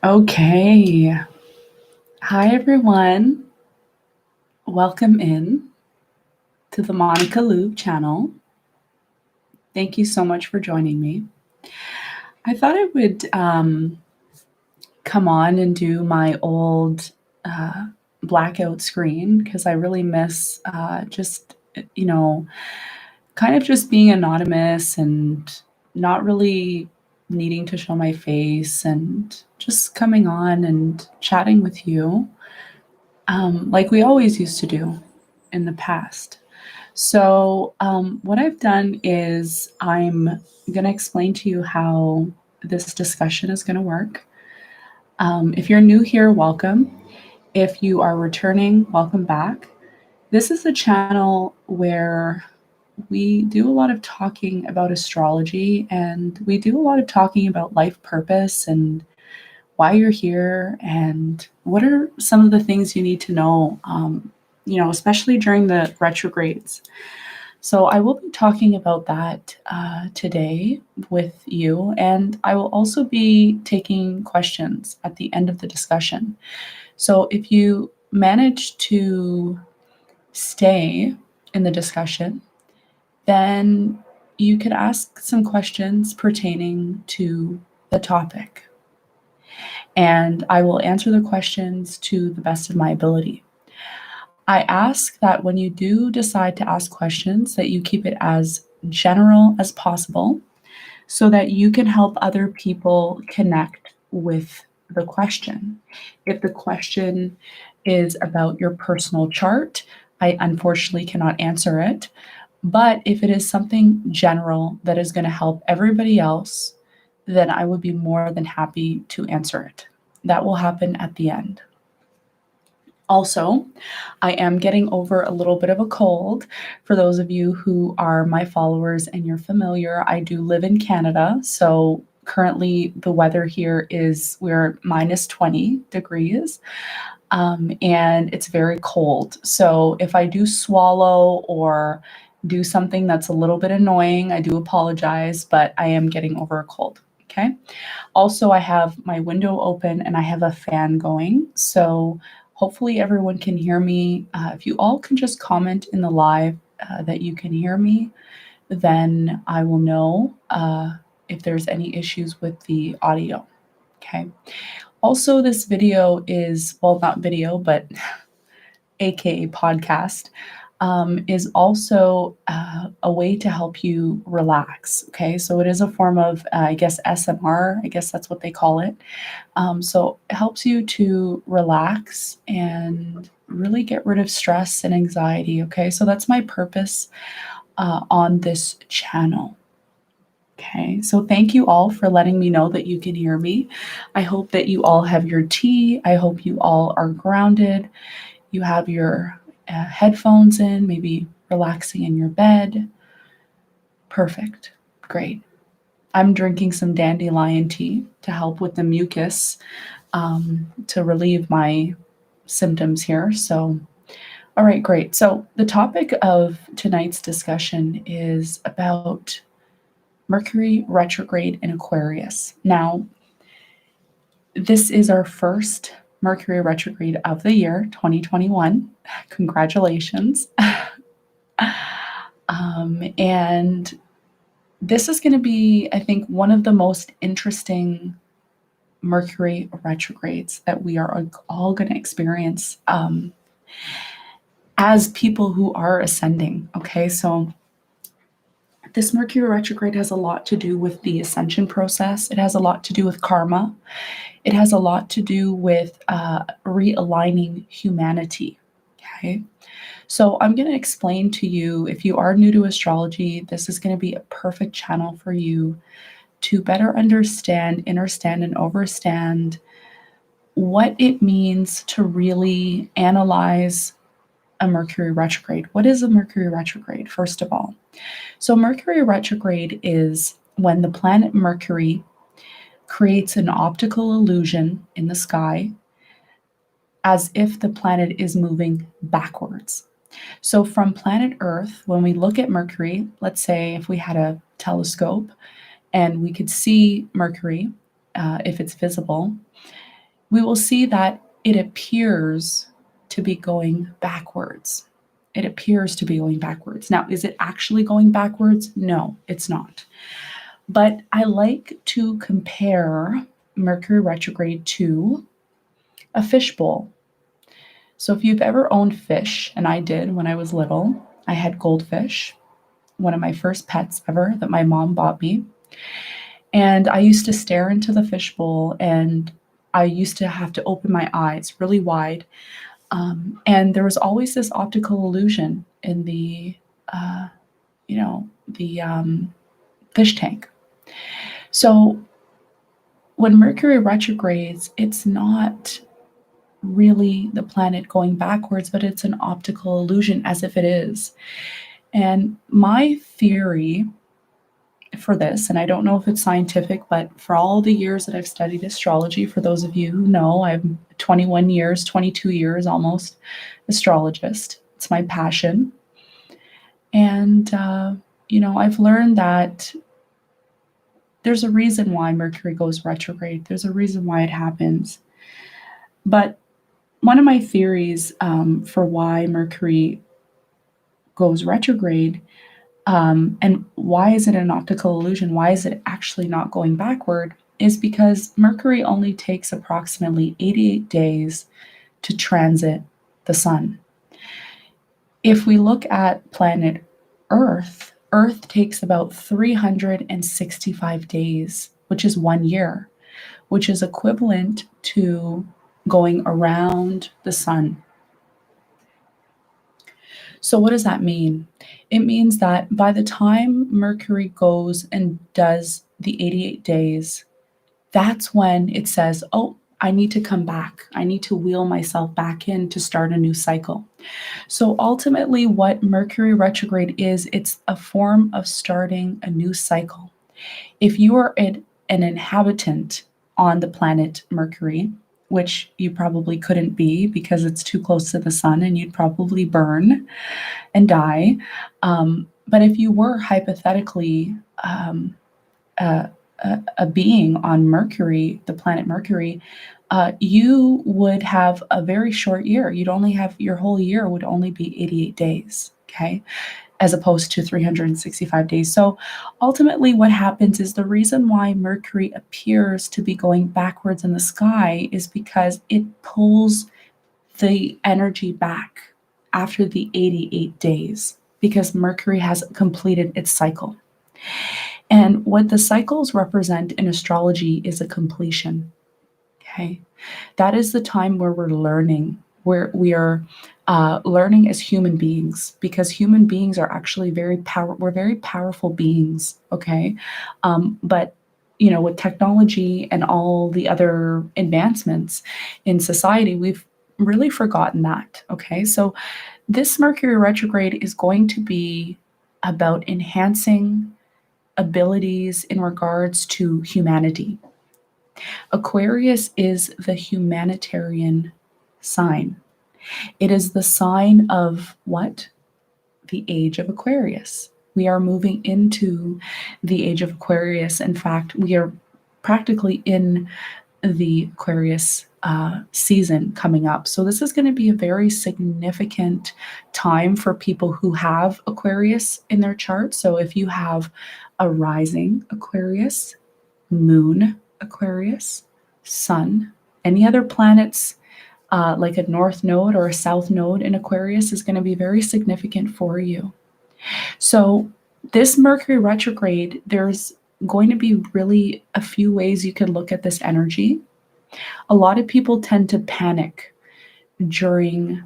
Okay. Hi, everyone. Welcome in to the Monica Lube channel. Thank you so much for joining me. I thought I would come on and do my old blackout screen because I really miss just, kind of just being anonymous and not really needing to show my face and just coming on and chatting with you like we always used to do in the past. So what I've done is I'm going to explain to you how this discussion is going to work. If you're new here, welcome. If you are returning, welcome back. This is a channel where we do a lot of talking about astrology and we do a lot of talking about life purpose and why you're here and what are some of the things you need to know, especially during the retrogrades. So I will be talking about that today with you, and I will also be taking questions at the end of the discussion. So if you manage to stay in the discussion, then you could ask some questions pertaining to the topic. And I will answer the questions to the best of my ability. I ask that when you do decide to ask questions, that you keep it as general as possible so that you can help other people connect with the question. If the question is about your personal chart, I unfortunately cannot answer it. But if it is something general that is going to help everybody else, then I would be more than happy to answer it. That will happen at the end. Also, I am getting over a little bit of a cold. For those of you who are my followers and you're familiar, I do live in Canada. So currently the weather here is we're minus 20 degrees. And it's very cold. So if I do swallow or do something that's a little bit annoying, I do apologize, but I am getting over a cold. Okay. Also, I have my window open and I have a fan going. So hopefully everyone can hear me. If you all can just comment in the live that you can hear me, then I will know if there's any issues with the audio. Okay. Also, this video is, well, not video, but AKA podcast, is also a way to help you relax. Okay, so it is a form of, I guess, SMR, I guess that's what they call it. So it helps you to relax and really get rid of stress and anxiety. Okay, so that's my purpose on this channel. Okay, so thank you all for letting me know that you can hear me. I hope that you all have your tea. I hope you all are grounded. You have your headphones in, maybe relaxing in your bed. Perfect. Great. I'm drinking some dandelion tea to help with the mucus, to relieve my symptoms here. So, all right, great. So the topic of tonight's discussion is about Mercury retrograde in Aquarius. Now, this is our first Mercury retrograde of the year 2021. Congratulations. And this is going to be, I think, one of the most interesting Mercury retrogrades that we are all going to experience as people who are ascending. Okay, so this Mercury retrograde has a lot to do with the ascension process. It has a lot to do with karma. It has a lot to do with realigning humanity. Okay. So I'm going to explain to you, if you are new to astrology, this is going to be a perfect channel for you to better understand, understand, and overstand what it means to really analyze a Mercury retrograde. What is a Mercury retrograde, first of all? So Mercury retrograde is when the planet Mercury creates an optical illusion in the sky as if the planet is moving backwards. So from planet Earth, when we look at Mercury, let's say if we had a telescope and we could see Mercury, if it's visible, we will see that it appears to be going backwards. It appears to be going backwards. Now, is it actually going backwards? No, it's not. But I like to compare Mercury retrograde to a fishbowl. So if you've ever owned fish, and I did when I was little, I had goldfish, one of my first pets ever that my mom bought me. And I used to stare into the fishbowl and I used to have to open my eyes really wide. And there was always this optical illusion in the fish tank. So when Mercury retrogrades, it's not really the planet going backwards, but it's an optical illusion as if it is. And my theory for this, and I don't know if it's scientific, but for all the years that I've studied astrology, for those of you who know, I'm 21 years, 22 years almost astrologist. It's my passion. And, I've learned that there's a reason why Mercury goes retrograde, there's a reason why it happens. But one of my theories for why Mercury goes retrograde, and why is it an optical illusion? Why is it actually not going backward? Is because Mercury only takes approximately 88 days to transit the sun. If we look at planet Earth, Earth takes about 365 days, which is 1 year, which is equivalent to going around the sun. So, what does that mean? It means that by the time Mercury goes and does the 88 days, that's when it says, oh, I need to come back. I need to wheel myself back in to start a new cycle. So ultimately, what Mercury retrograde is, it's a form of starting a new cycle. If you are an inhabitant on the planet Mercury, which you probably couldn't be because it's too close to the sun and you'd probably burn and die. But if you were hypothetically a, a being on Mercury, the planet Mercury, you would have a very short year. You'd only have your whole year would only be 88 days, okay, as opposed to 365 days. So ultimately, what happens is the reason why Mercury appears to be going backwards in the sky is because it pulls the energy back after the 88 days, because Mercury has completed its cycle. And what the cycles represent in astrology is a completion. Okay. That is the time where we're learning, where we are learning as human beings, because human beings are actually we're very powerful beings. Okay. But with technology and all the other advancements in society, we've really forgotten that. Okay. So this Mercury retrograde is going to be about enhancing abilities in regards to humanity. Aquarius is the humanitarian sign. It is the sign of what? The age of Aquarius. We are moving into the age of Aquarius. In fact, we are practically in the Aquarius season coming up. So, this is going to be a very significant time for people who have Aquarius in their chart. So, if you have a rising Aquarius, moon Aquarius, sun, any other planets like a north node or a south node in Aquarius is going to be very significant for you. So, this Mercury retrograde, there's going to be really a few ways you could look at this energy. A lot of people tend to panic during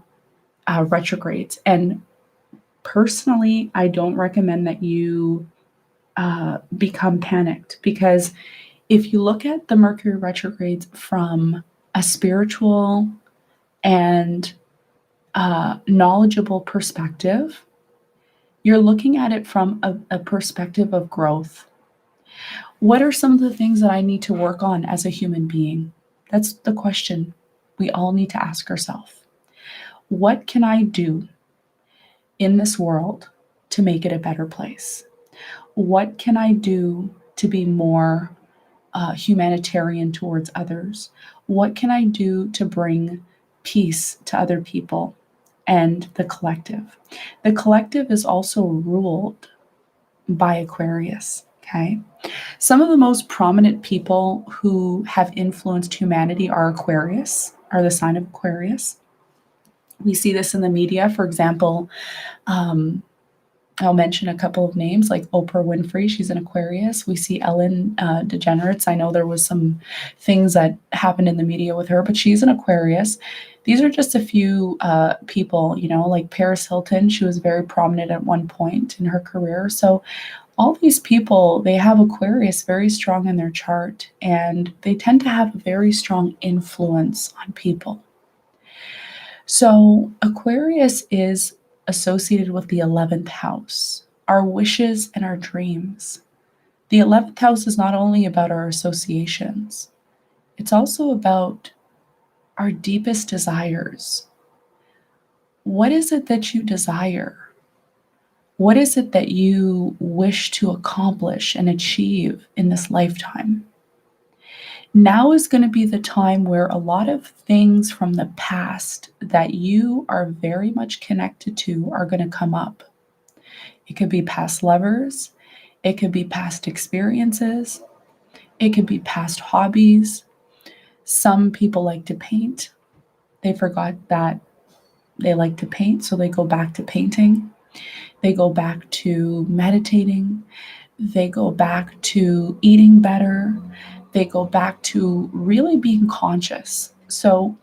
retrogrades. And personally, I don't recommend that you become panicked, because if you look at the Mercury retrogrades from a spiritual and knowledgeable perspective, you're looking at it from a perspective of growth. What are some of the things that I need to work on as a human being? That's the question we all need to ask ourselves. What can I do in this world to make it a better place? What can I do to be more humanitarian towards others? What can I do to bring peace to other people and the collective? The collective is also ruled by Aquarius. Okay. Some of the most prominent people who have influenced humanity are the sign of Aquarius. We see this in the media. For example, I'll mention a couple of names like Oprah Winfrey. She's an Aquarius. We see Ellen DeGeneres. I know there was some things that happened in the media with her, but she's an Aquarius. These are just a few people, like Paris Hilton. She was very prominent at one point in her career. So all these people, they have Aquarius very strong in their chart, and they tend to have a very strong influence on people. So Aquarius is associated with the 11th house, our wishes and our dreams. The 11th house is not only about our associations, it's also about our deepest desires. What is it that you desire? What is it that you wish to accomplish and achieve in this lifetime? Now is going to be the time where a lot of things from the past that you are very much connected to are going to come up. It could be past lovers, it could be past experiences, it could be past hobbies. Some people like to paint. They forgot that they like to paint, so they go back to painting. They go back to meditating. They go back to eating better. They go back to really being conscious. So,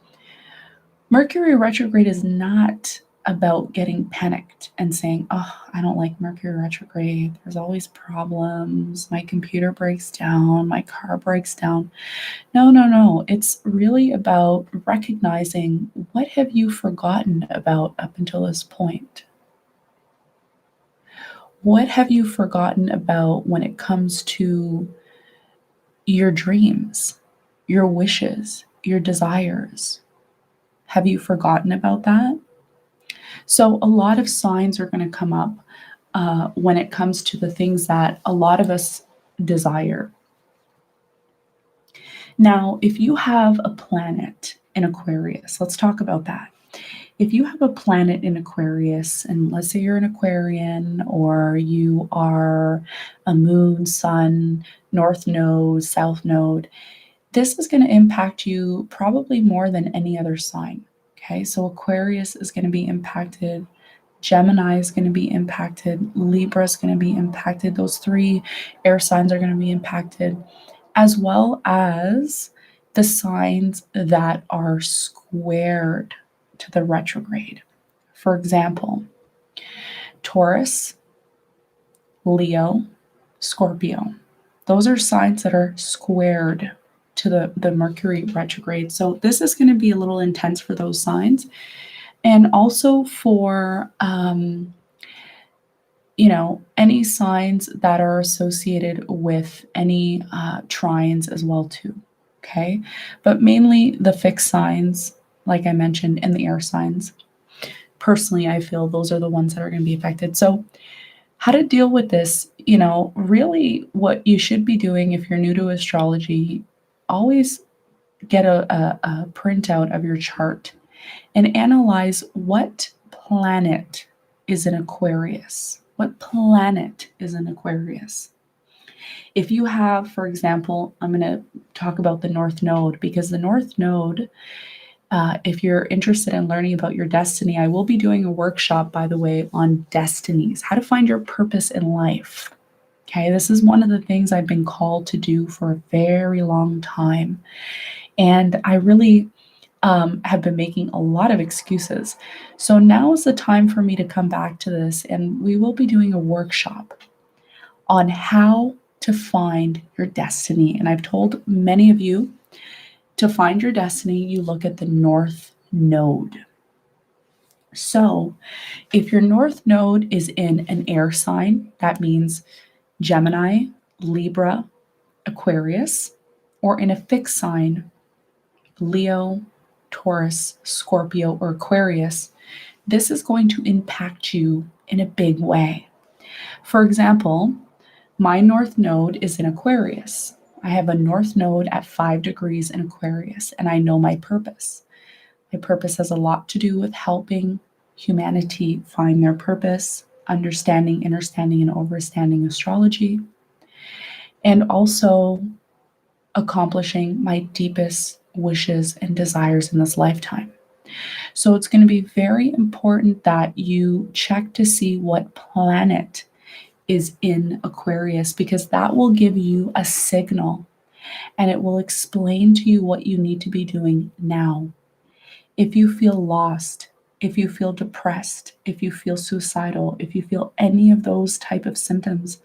Mercury retrograde is not about getting panicked and saying, oh, I don't like Mercury retrograde. There's always problems. My computer breaks down. My car breaks down. No, no, no. It's really about recognizing what have you forgotten about up until this point? What have you forgotten about when it comes to your dreams, your wishes, your desires? Have you forgotten about that? So, a lot of signs are going to come up when it comes to the things that a lot of us desire. Now, if you have a planet in Aquarius, let's talk about that. If you have a planet in Aquarius, and let's say you're an Aquarian or you are a moon, sun, north node, south node, this is going to impact you probably more than any other sign. Okay, so Aquarius is going to be impacted. Gemini is going to be impacted. Libra is going to be impacted. Those three air signs are going to be impacted, as well as the signs that are squared to the retrograde. For example, Taurus, Leo, Scorpio. Those are signs that are squared to the Mercury retrograde. So this is going to be a little intense for those signs. And also for, any signs that are associated with any trines as well too. Okay. But mainly the fixed signs, like I mentioned, and the air signs. Personally, I feel those are the ones that are going to be affected. So how to deal with this, really what you should be doing if you're new to astrology, always get a printout of your chart and analyze what planet is in Aquarius. What planet is in Aquarius? If you have, for example, I'm going to talk about the North Node, because the North Node, if you're interested in learning about your destiny, I will be doing a workshop, by the way, on destinies, how to find your purpose in life. Okay, this is one of the things I've been called to do for a very long time. And I really have been making a lot of excuses. So now is the time for me to come back to this, and we will be doing a workshop on how to find your destiny. And I've told many of you, to find your destiny, you look at the North Node. So if your North Node is in an air sign, that means Gemini, Libra, Aquarius, or in a fixed sign, Leo, Taurus, Scorpio, or Aquarius, this is going to impact you in a big way. For example, my North Node is in Aquarius. I have a North Node at 5 degrees in Aquarius, and I know my purpose. My purpose has a lot to do with helping humanity find their purpose, understanding, understanding, and overstanding astrology, and also accomplishing my deepest wishes and desires in this lifetime. So it's going to be very important that you check to see what planet is in Aquarius, because that will give you a signal and it will explain to you what you need to be doing now. If you feel lost, if you feel depressed, if you feel suicidal, if you feel any of those type of symptoms,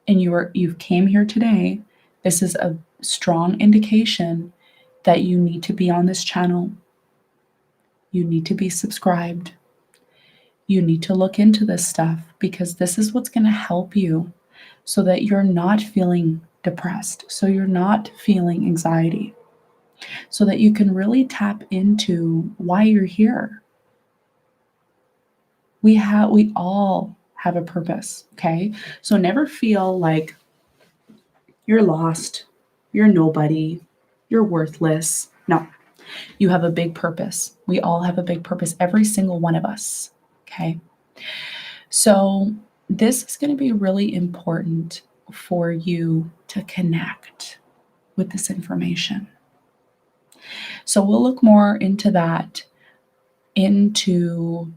and you've came here today, this is a strong indication that you need to be on this channel. You need to be subscribed. You need to look into this stuff, because this is what's going to help you so that you're not feeling depressed, so you're not feeling anxiety, so that you can really tap into why you're here. We all have a purpose, okay? So never feel like you're lost, you're nobody, you're worthless. No, you have a big purpose. We all have a big purpose, every single one of us, okay? So this is going to be really important for you to connect with this information. So we'll look more into that, into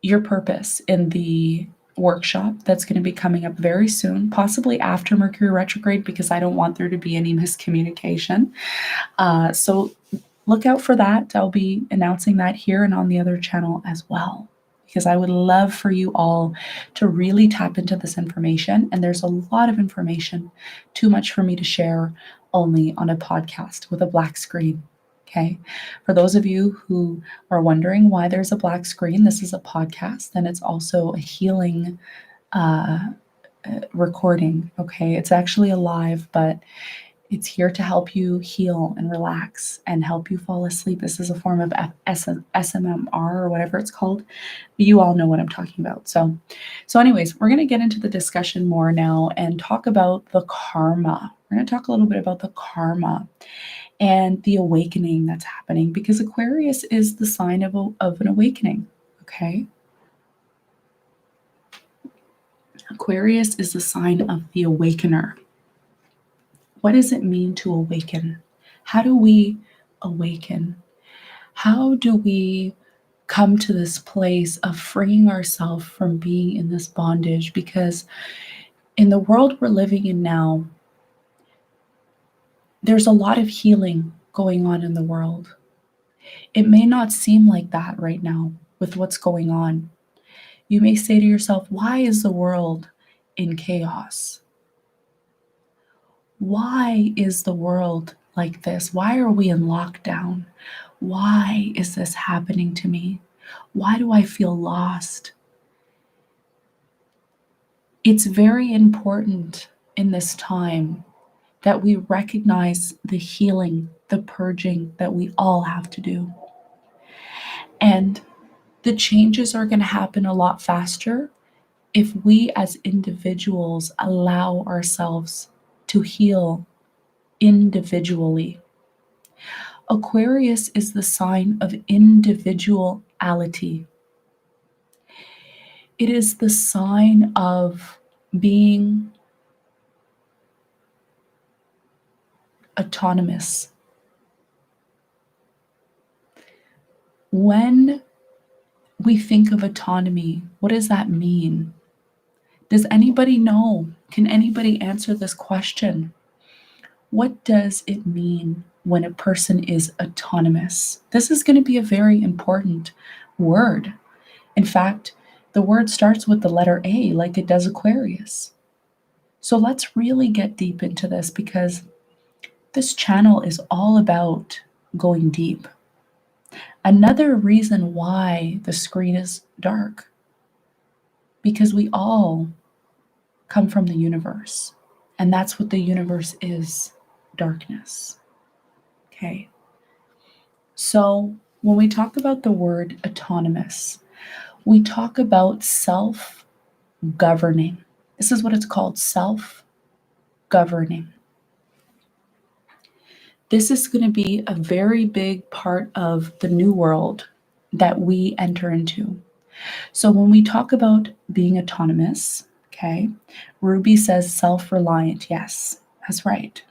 your purpose in the workshop that's going to be coming up very soon, possibly after Mercury retrograde, because I don't want there to be any miscommunication. So look out for that. I'll be announcing that here and on the other channel as well, because I would love for you all to really tap into this information. And there's a lot of information, too much for me to share only on a podcast with a black screen. Okay. For those of you who are wondering why there's a black screen, this is a podcast and it's also a healing recording. Okay. It's actually alive, but it's here to help you heal and relax and help you fall asleep. This is a form of SMMR or whatever it's called. You all know what I'm talking about. So anyways, we're going to get into the discussion more now and talk about the karma. We're going to talk a little bit about the karma and the awakening that's happening, because Aquarius is the sign of an awakening, okay? Aquarius is the sign of the awakener. What does it mean to awaken? How do we awaken? How do we come to this place of freeing ourselves from being in this bondage? Because in the world we're living in now, there's a lot of healing going on in the world. It may not seem like that right now with what's going on. You may say to yourself, why is the world in chaos? Why is the world like this? Why are we in lockdown? Why is this happening to me? Why do I feel lost? It's very important in this time that we recognize the healing, the purging that we all have to do. And the changes are going to happen a lot faster if we as individuals allow ourselves to heal individually. Aquarius is the sign of individuality. It is the sign of being autonomous. When we think of autonomy, what does that mean? Does anybody know? Can anybody answer this question? What does it mean when a person is autonomous? This is going to be a very important word. In fact, the word starts with the letter A, like it does Aquarius. So let's really get deep into this, because this channel is all about going deep. Another reason why the screen is dark, because we all come from the universe, and that's what the universe is, darkness. Okay. So when we talk about the word autonomous, we talk about self-governing. This is what it's called, self-governing. This is going to be a very big part of the new world that we enter into. So when we talk about being autonomous, okay, Ruby says self-reliant. Yes, that's right.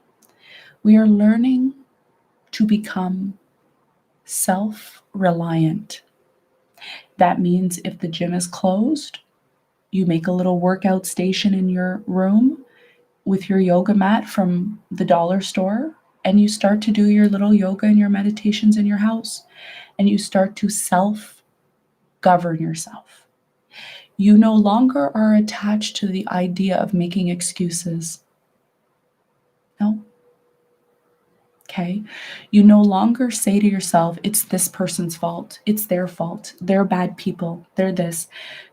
We are learning to become self-reliant. That means if the gym is closed, you make a little workout station in your room with your yoga mat from the dollar store, and you start to do your little yoga and your meditations in your house, and you start to self-govern yourself. You no longer are attached to the idea of making excuses. No. Okay. You no longer say to yourself, it's this person's fault, it's their fault, they're bad people, they're this,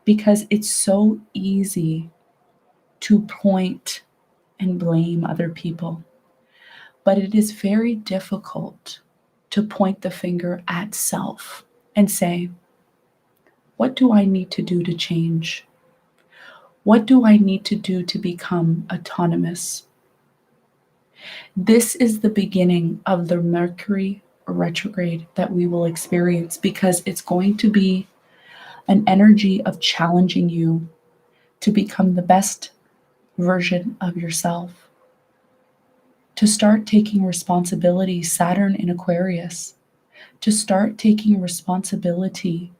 because it's so easy to point and blame other people. But it is very difficult to point the finger at self and say, what do I need to do to change? What do I need to do to become autonomous? This is the beginning of the Mercury retrograde that we will experience, because it's going to be an energy of challenging you to become the best version of yourself, to start taking responsibility, Saturn in Aquarius, to start taking responsibility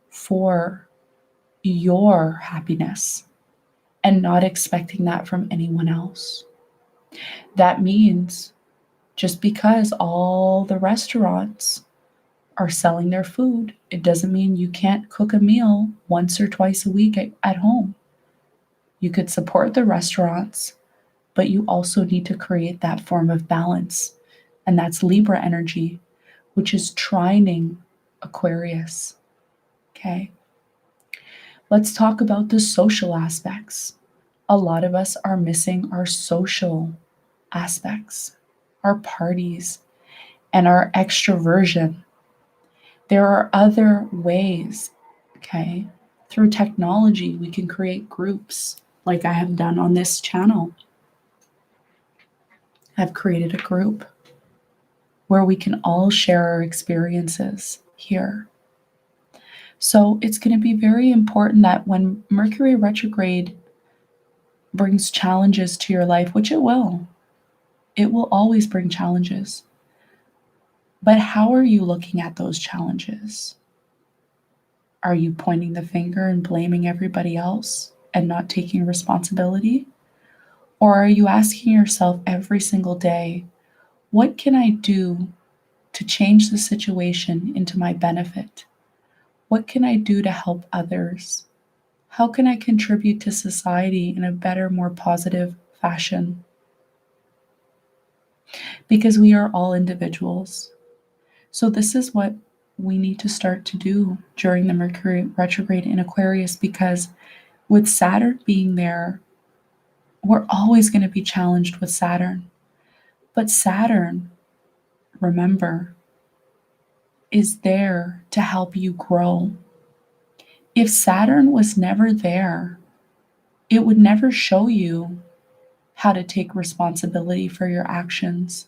for your happiness and not expecting that from anyone else. That means just because all the restaurants are selling their food, it doesn't mean you can't cook a meal once or twice a week at home. You could support the restaurants, but you also need to create that form of balance. And that's Libra energy, which is trining Aquarius. Okay. Let's talk about the social aspects. A lot of us are missing our social aspects, our parties, and our extroversion. There are other ways, okay? Through technology, we can create groups like I have done on this channel. I've created a group where we can all share our experiences here. So it's going to be very important that when Mercury retrograde brings challenges to your life, which it will always bring challenges. But how are you looking at those challenges? Are you pointing the finger and blaming everybody else and not taking responsibility? Or are you asking yourself every single day, what can I do to change the situation into my benefit? What can I do to help others? How can I contribute to society in a better, more positive fashion? Because we are all individuals. So this is what we need to start to do during the Mercury retrograde in Aquarius, because with Saturn being there, we're always going to be challenged with Saturn. But Saturn, remember, is there to help you grow. If Saturn was never there, it would never show you how to take responsibility for your actions.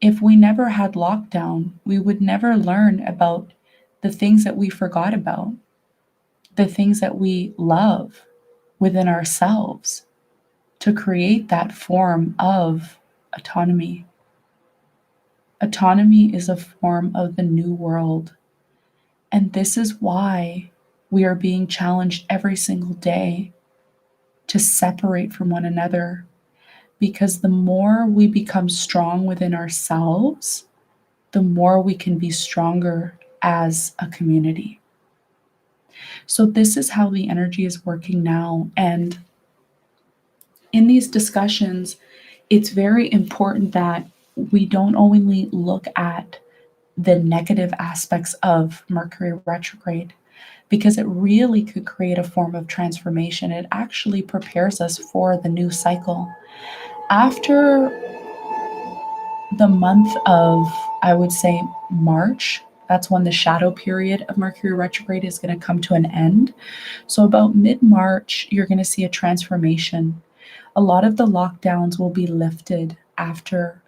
If we never had lockdown, we would never learn about the things that we forgot about, the things that we love within ourselves to create that form of autonomy. Autonomy is a form of the new world. And this is why we are being challenged every single day to separate from one another. Because the more we become strong within ourselves, the more we can be stronger as a community. So this is how the energy is working now. And in these discussions, it's very important that we don't only look at the negative aspects of Mercury retrograde, because it really could create a form of transformation. It actually prepares us for the new cycle. After the month of, I would say, March, that's when the shadow period of Mercury retrograde is going to come to an end. So about mid-March, you're going to see a transformation. A lot of the lockdowns will be lifted after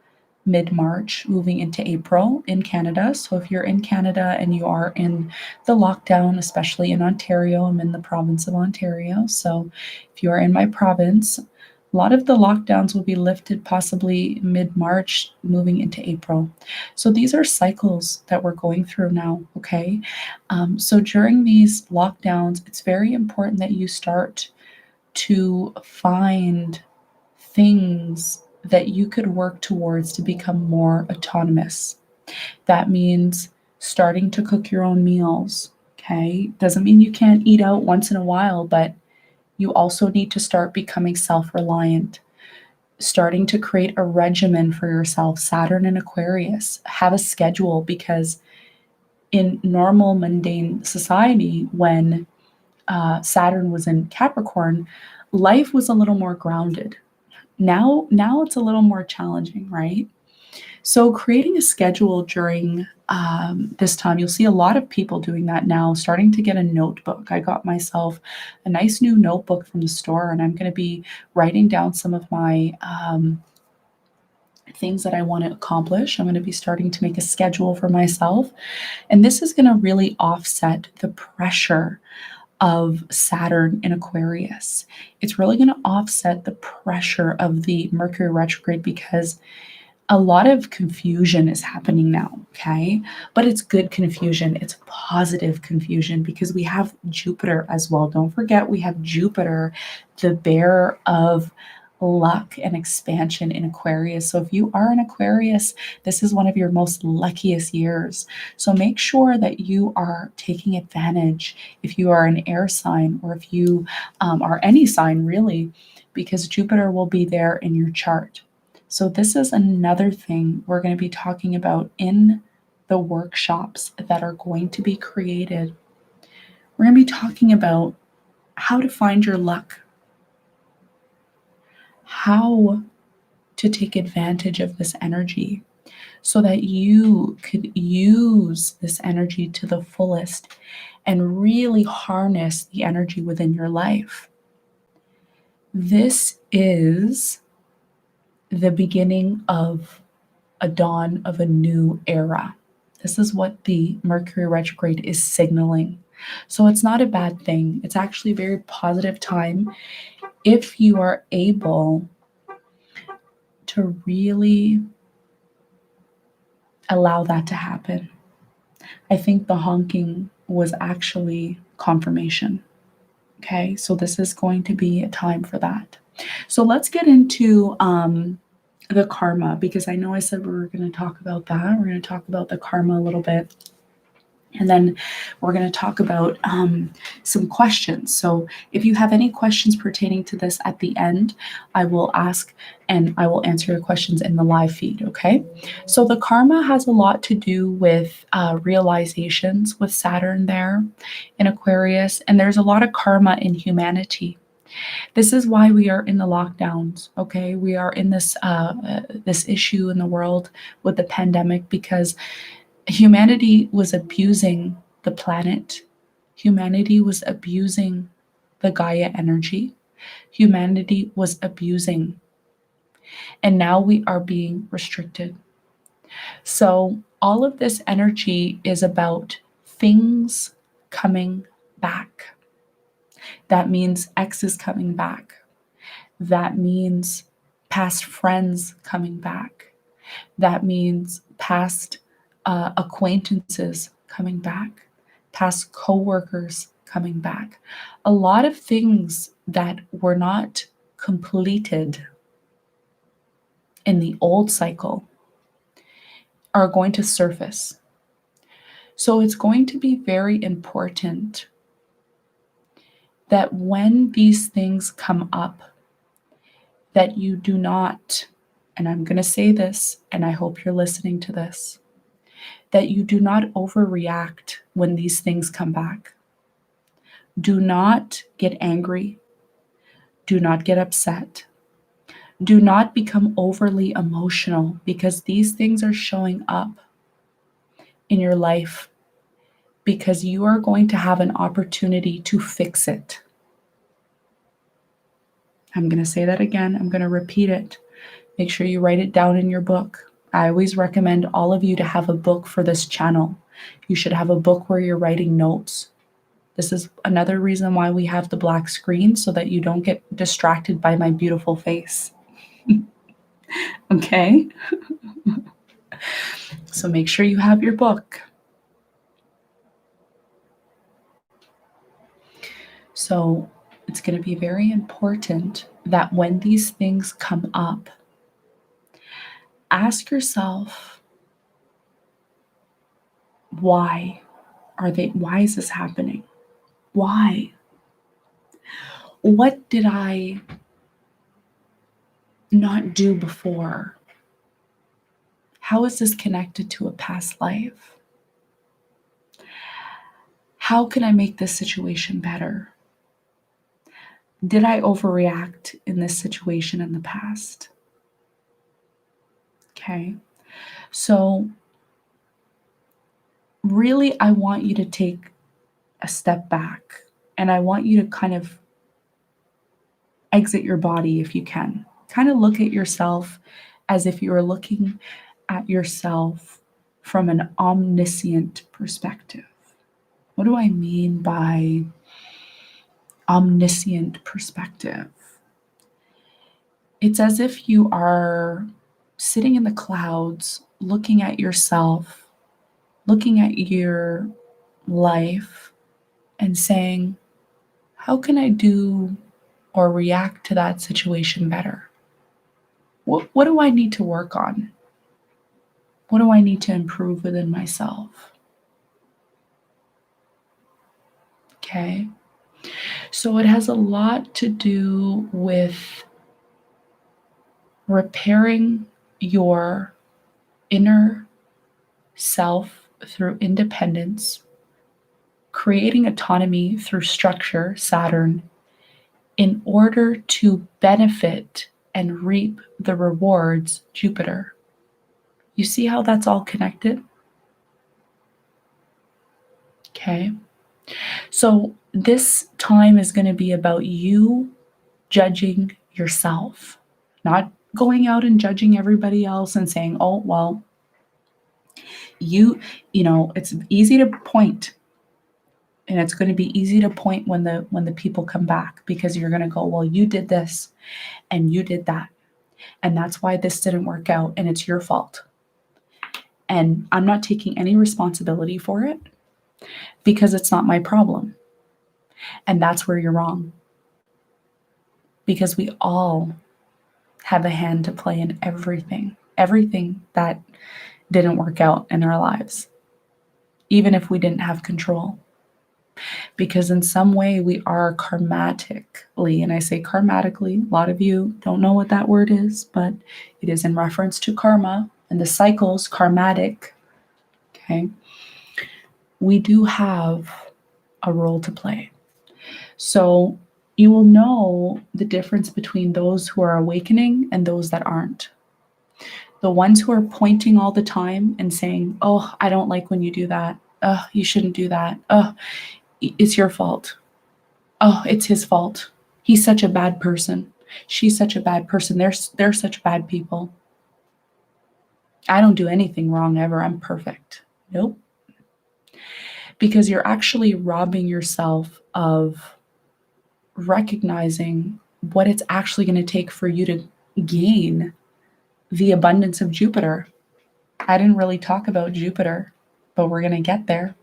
mid-March, moving into April in Canada. So if you're in Canada and you are in the lockdown, especially in Ontario, I'm in the province of Ontario. So if you are in my province, a lot of the lockdowns will be lifted possibly mid-March, moving into April. So these are cycles that we're going through now, okay? So during these lockdowns, it's very important that you start to find things that you could work towards to become more autonomous. That means starting to cook your own meals, okay? Doesn't mean you can't eat out once in a while, but you also need to start becoming self-reliant, starting to create a regimen for yourself. Saturn and Aquarius, have a schedule, because in normal mundane society, when Saturn was in Capricorn, life was a little more grounded. Now it's a little more challenging, right? So creating a schedule during this time, you'll see a lot of people doing that now, starting to get a notebook. I got myself a nice new notebook from the store, and I'm going to be writing down some of my things that I want to accomplish. I'm going to be starting to make a schedule for myself. And this is going to really offset the pressure of Saturn in Aquarius. It's really going to offset the pressure of the Mercury retrograde because a lot of confusion is happening now, okay? But it's good confusion. It's positive confusion because we have Jupiter as well. Don't forget, we have Jupiter, the bearer of luck and expansion in Aquarius. So if you are an Aquarius, this is one of your most luckiest years. So make sure that you are taking advantage if you are an air sign or if you are any sign really, because Jupiter will be there in your chart. So this is another thing we're going to be talking about in the workshops that are going to be created. We're going to be talking about how to find your luck, how to take advantage of this energy so that you could use this energy to the fullest and really harness the energy within your life. This is the beginning of a dawn of a new era. This is what the Mercury retrograde is signaling. So it's not a bad thing. It's actually a very positive time if you are able to really allow that to happen. I think the honking was actually confirmation. Okay, so this is going to be a time for that. So let's get into the karma, because I know I said we were going to talk about that. We're going to talk about the karma a little bit. And then we're going to talk about some questions. So if you have any questions pertaining to this at the end, I will ask and I will answer your questions in the live feed, okay? So the karma has a lot to do with realizations with Saturn there in Aquarius, and there's a lot of karma in humanity. This is why we are in the lockdowns, okay? We are in this this issue in the world with the pandemic because humanity was abusing the planet. Humanity was abusing the Gaia energy. Humanity was abusing. And now we are being restricted. So all of this energy is about things coming back. That means X is coming back. That means past friends coming back. That means past acquaintances coming back, past coworkers coming back. A lot of things that were not completed in the old cycle are going to surface. So it's going to be very important that when these things come up, that you do not, and I'm going to say this, and I hope you're listening to this, that you do not overreact when these things come back. Do not get angry. Do not get upset. Do not become overly emotional because these things are showing up in your life because you are going to have an opportunity to fix it. I'm going to say that again. I'm going to repeat it. Make sure you write it down in your book. I always recommend all of you to have a book for this channel. You should have a book where you're writing notes. This is another reason why we have the black screen, so that you don't get distracted by my beautiful face. Okay? So make sure you have your book. So it's going to be very important that when these things come up, ask yourself, why is this happening? Why? What did I not do before? How is this connected to a past life? How can I make this situation better? Did I overreact in this situation in the past? Okay. So, really, I want you to take a step back and I want you to kind of exit your body if you can. Kind of look at yourself as if you were looking at yourself from an omniscient perspective. What do I mean by omniscient perspective? It's as if you are sitting in the clouds, looking at yourself, looking at your life, and saying, how can I do or react to that situation better? What do I need to work on? What do I need to improve within myself? Okay. So it has a lot to do with repairing your inner self through independence, creating autonomy through structure, Saturn, in order to benefit and reap the rewards, Jupiter. You see how that's all connected? Okay. So this time is going to be about you judging yourself, not going out and judging everybody else and saying, oh, well, it's easy to point, and it's going to be easy to point when the people come back, because you're going to go, well, you did this and you did that, and that's why this didn't work out, and it's your fault. And I'm not taking any responsibility for it because it's not my problem. And that's where you're wrong. Because we all have a hand to play in everything that didn't work out in our lives, even if we didn't have control. Because in some way we are karmatically, and I say karmatically, a lot of you don't know what that word is, but it is in reference to karma and the cycles, karmatic. Okay. We do have a role to play. So you will know the difference between those who are awakening and those that aren't. The ones who are pointing all the time and saying, oh, I don't like when you do that. Oh, you shouldn't do that. Oh, it's your fault. Oh, it's his fault. He's such a bad person. She's such a bad person. They're such bad people. I don't do anything wrong ever. I'm perfect. Nope. Because you're actually robbing yourself of recognizing what it's actually going to take for you to gain the abundance of Jupiter. I didn't really talk about Jupiter, but we're going to get there.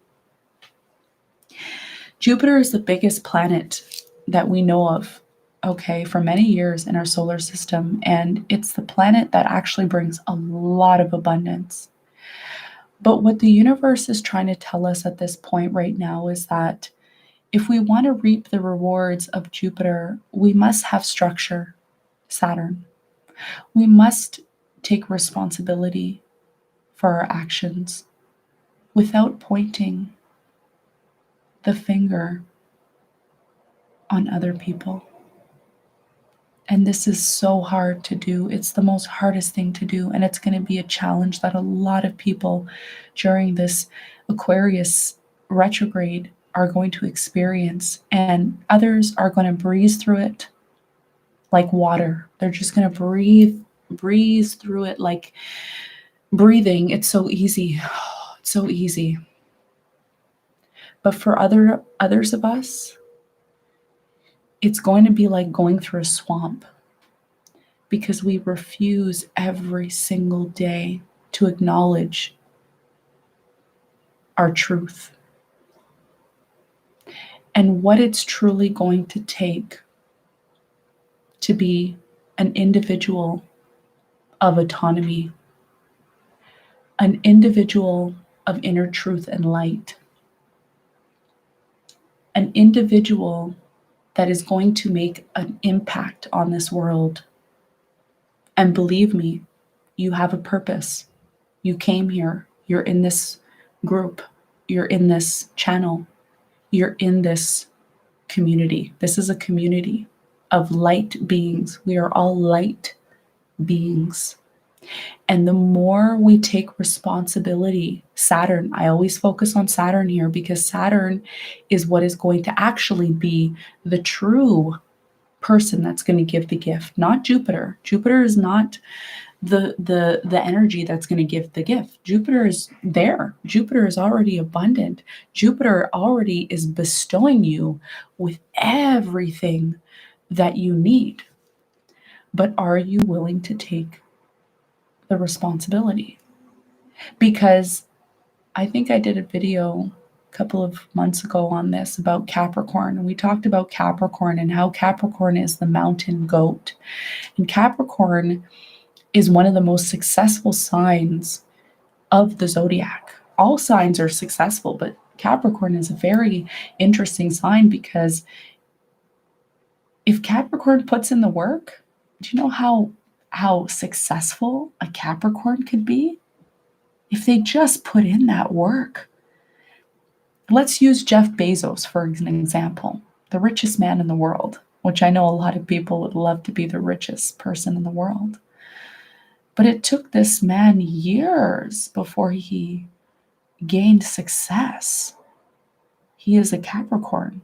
Jupiter is the biggest planet that we know of, okay, for many years in our solar system, and it's the planet that actually brings a lot of abundance. But what the universe is trying to tell us at this point right now is that if we want to reap the rewards of Jupiter, we must have structure, Saturn. We must take responsibility for our actions without pointing the finger on other people. And this is so hard to do. It's the most hardest thing to do. And it's going to be a challenge that a lot of people during this Aquarius retrograde are going to experience. And others are going to breeze through it like water. They're just going to breeze through it like breathing. It's so easy. It's so easy. But for others of us, it's going to be like going through a swamp, because we refuse every single day to acknowledge our truth and what it's truly going to take to be an individual of autonomy, an individual of inner truth and light, an individual that is going to make an impact on this world. And believe me, you have a purpose. You came here. You're in this group. You're in this channel. You're in this community. This is a community. of light beings. We are all light beings. And the more we take responsibility, Saturn, I always focus on Saturn here because Saturn is what is going to actually be the true person that's going to give the gift, not Jupiter. Jupiter is not the energy that's going to give the gift. Jupiter is there. Jupiter is already abundant. Jupiter already is bestowing you with everything that you need. But are you willing to take the responsibility? Because I think I did a video a couple of months ago on this about Capricorn, and we talked about Capricorn and how Capricorn is the mountain goat. And Capricorn is one of the most successful signs of the zodiac. All signs are successful, but Capricorn is a very interesting sign because if Capricorn puts in the work, do you know how successful a Capricorn could be? If they just put in that work. Let's use Jeff Bezos for an example, the richest man in the world, which I know a lot of people would love to be the richest person in the world. But it took this man years before he gained success. He is a Capricorn.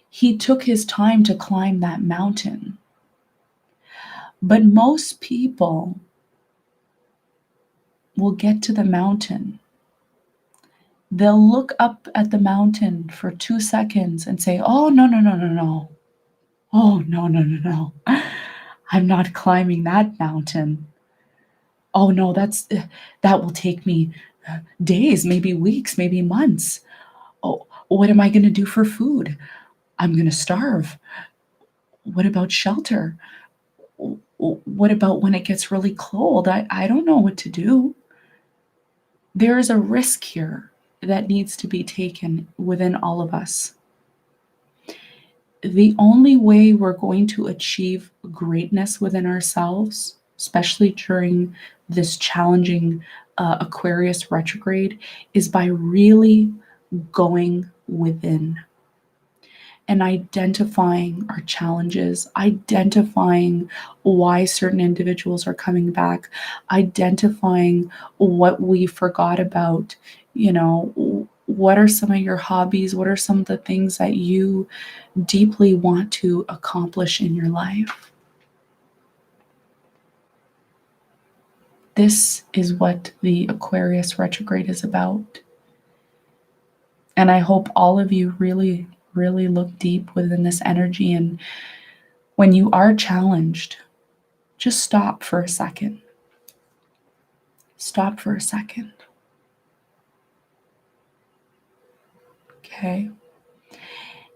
He took his time to climb that mountain. But most people will get to the mountain. They'll look up at the mountain for 2 seconds and say, oh, no, no, no, no, no. Oh, no, no, no, no. I'm not climbing that mountain. Oh, no, that will take me days, maybe weeks, maybe months. Oh, what am I going to do for food? I'm going to starve. What about shelter? What about when it gets really cold? I don't know what to do. There is a risk here that needs to be taken within all of us. The only way we're going to achieve greatness within ourselves, especially during this challenging Aquarius retrograde, is by really going within and identifying our challenges, identifying why certain individuals are coming back, identifying what we forgot about, what are some of your hobbies, what are some of the things that you deeply want to accomplish in your life. This is what the Aquarius retrograde is about. And I hope all of you really look deep within this energy. And when you are challenged, just stop for a second. Stop for a second. Okay?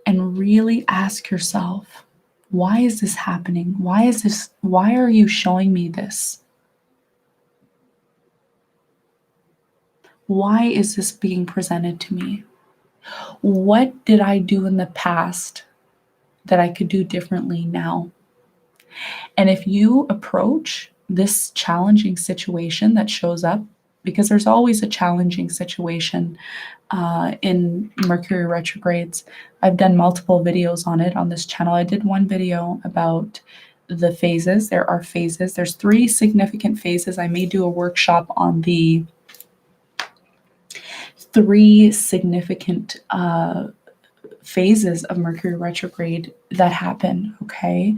And really ask yourself, why is this happening? Why are you showing me this? Why is this being presented to me? What did I do in the past that I could do differently now? And if you approach this challenging situation that shows up, because there's always a challenging situation in Mercury retrogrades. I've done multiple videos on it on this channel. I did one video about the phases. There are phases. There's 3 significant phases. I may do a workshop on the 3 significant phases of Mercury retrograde that happen, okay?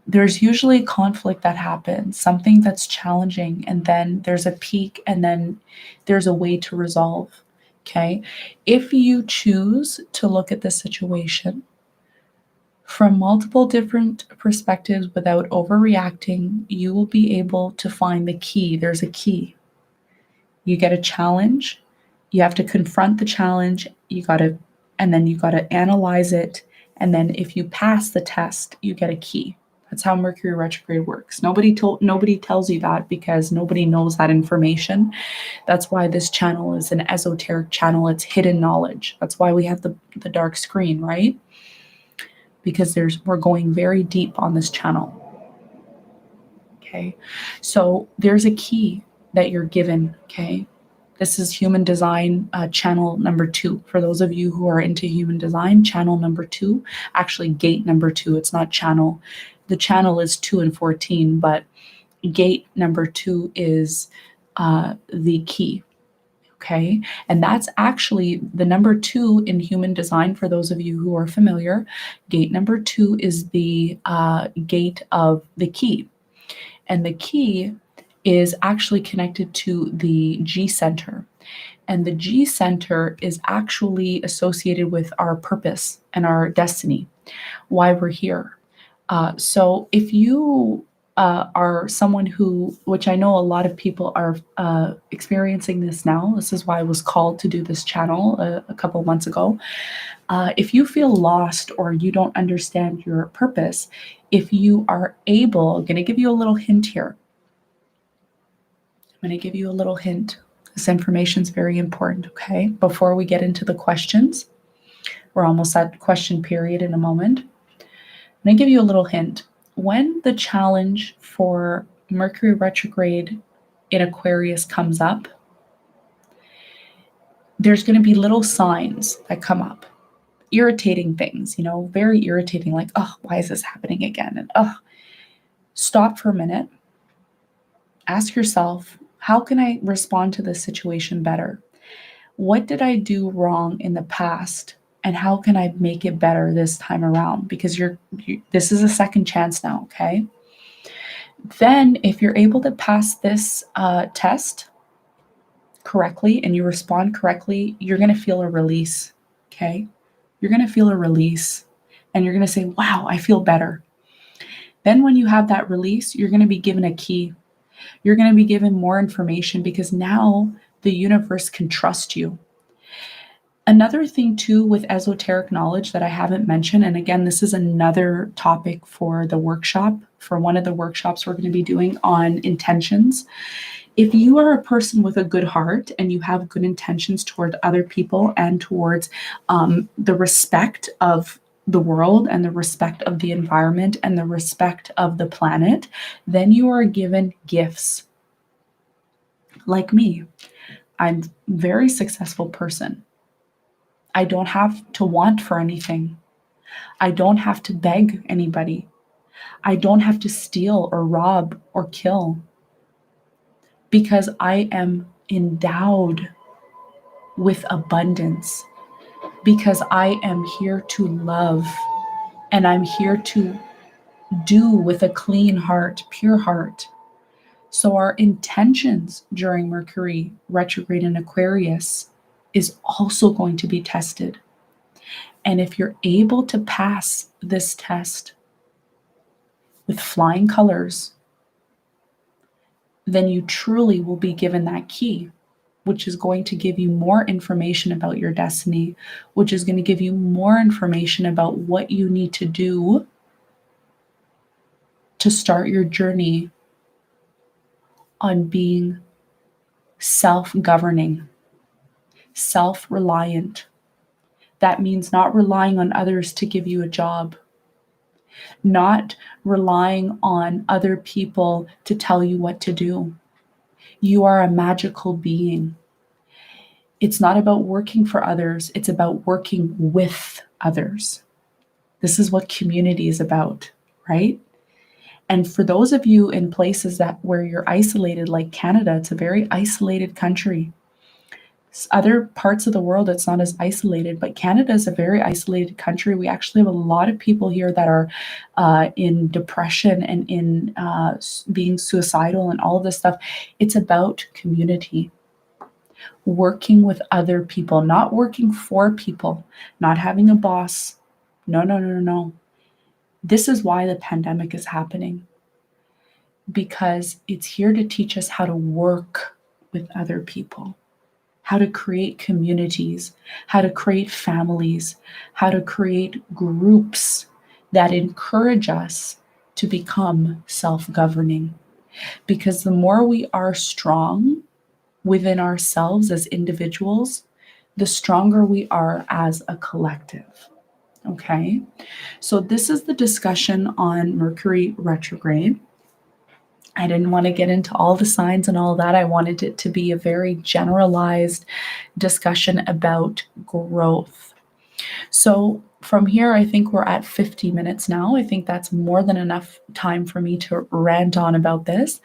There's usually conflict that happens, something that's challenging, and then there's a peak, and then there's a way to resolve, okay? If you choose to look at the situation from multiple different perspectives without overreacting, you will be able to find the key. There's a key. You get a challenge, you have to confront the challenge, and then you got to analyze it, and then if you pass the test, you get a key. That's how Mercury retrograde works. Nobody tells you that because nobody knows that information. That's why this channel is an esoteric channel. It's hidden knowledge. That's why we have the dark screen, right? Because we're going very deep on this channel. Okay, so there's a key that you're given, okay? This is human design channel number 2. For those of you who are into human design, channel number 2, actually gate number 2, it's not channel. The channel is 2 and 14, but gate number 2 is the key. Okay. And that's actually the number 2 in human design. For those of you who are familiar, gate number 2 is the gate of the key. And the key is actually connected to the G center. And the G center is actually associated with our purpose and our destiny, why we're here. So if you are someone who, which I know a lot of people are experiencing this now, this is why I was called to do this channel a couple of months ago. If you feel lost or you don't understand your purpose, if you are able, I'm going to give you a little hint here. I'm going to give you a little hint. This information is very important, okay? Before we get into the questions, we're almost at question period in a moment. I'm going to give you a little hint. When the challenge for Mercury retrograde in Aquarius comes up, there's going to be little signs that come up. Irritating things, very irritating, like, oh, why is this happening again? And oh, stop for a minute. Ask yourself, how can I respond to this situation better? What did I do wrong in the past? And how can I make it better this time around? Because this is a second chance now, okay? Then if you're able to pass this test correctly and you respond correctly, you're going to feel a release, okay? You're going to feel a release and you're going to say, wow, I feel better. Then when you have that release, you're going to be given a key. You're going to be given more information because now the universe can trust you. Another thing too with esoteric knowledge that I haven't mentioned, and again, this is another topic for the workshop, for one of the workshops we're going to be doing on intentions. If you are a person with a good heart and you have good intentions toward other people and towards the respect of the world and the respect of the environment and the respect of the planet, then you are given gifts. Like me, I'm a very successful person. I don't have to want for anything. I don't have to beg anybody. I don't have to steal or rob or kill because I am endowed with abundance, because I am here to love and I'm here to do with a clean heart, pure heart. So our intentions during Mercury retrograde in Aquarius is also going to be tested. And if you're able to pass this test with flying colors, then you truly will be given that key, which is going to give you more information about your destiny, which is going to give you more information about what you need to do to start your journey on being self-governing, self-reliant. That means not relying on others to give you a job, not relying on other people to tell you what to do. You are a magical being. It's not about working for others, it's about working with others. This is what community is about, right? And for those of you in places where you're isolated, like Canada, it's a very isolated country. Other parts of the world, it's not as isolated, but Canada is a very isolated country. We actually have a lot of people here that are in depression and in being suicidal and all of this stuff. It's about community. Working with other people, not working for people, not having a boss. No. This is why the pandemic is happening, because it's here to teach us how to work with other people, how to create communities, how to create families, how to create groups that encourage us to become self-governing. Because the more we are strong within ourselves as individuals, the stronger we are as a collective. Okay, so this is the discussion on Mercury retrograde. I didn't want to get into all the signs and all that. I wanted it to be a very generalized discussion about growth. So from here, I think we're at 50 minutes now. I think that's more than enough time for me to rant on about this.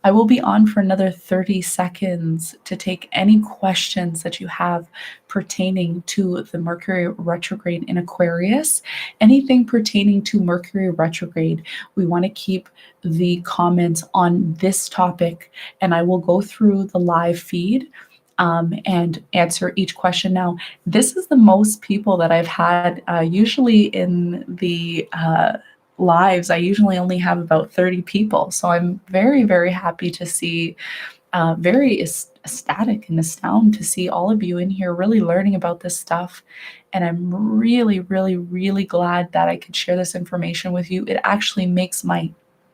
I will be on for another 30 seconds to take any questions that you have pertaining to the Mercury retrograde in Aquarius. Anything pertaining to Mercury retrograde, we want to keep the comments on this topic, and I will go through the live feed and answer each question. Now, this is the most people that I've had. Usually in the lives, I usually only have about 30 people. So I'm very, very happy to see, very ecstatic and astounded to see all of you in here really learning about this stuff. And I'm really, really, really glad that I could share this information with you. It actually makes my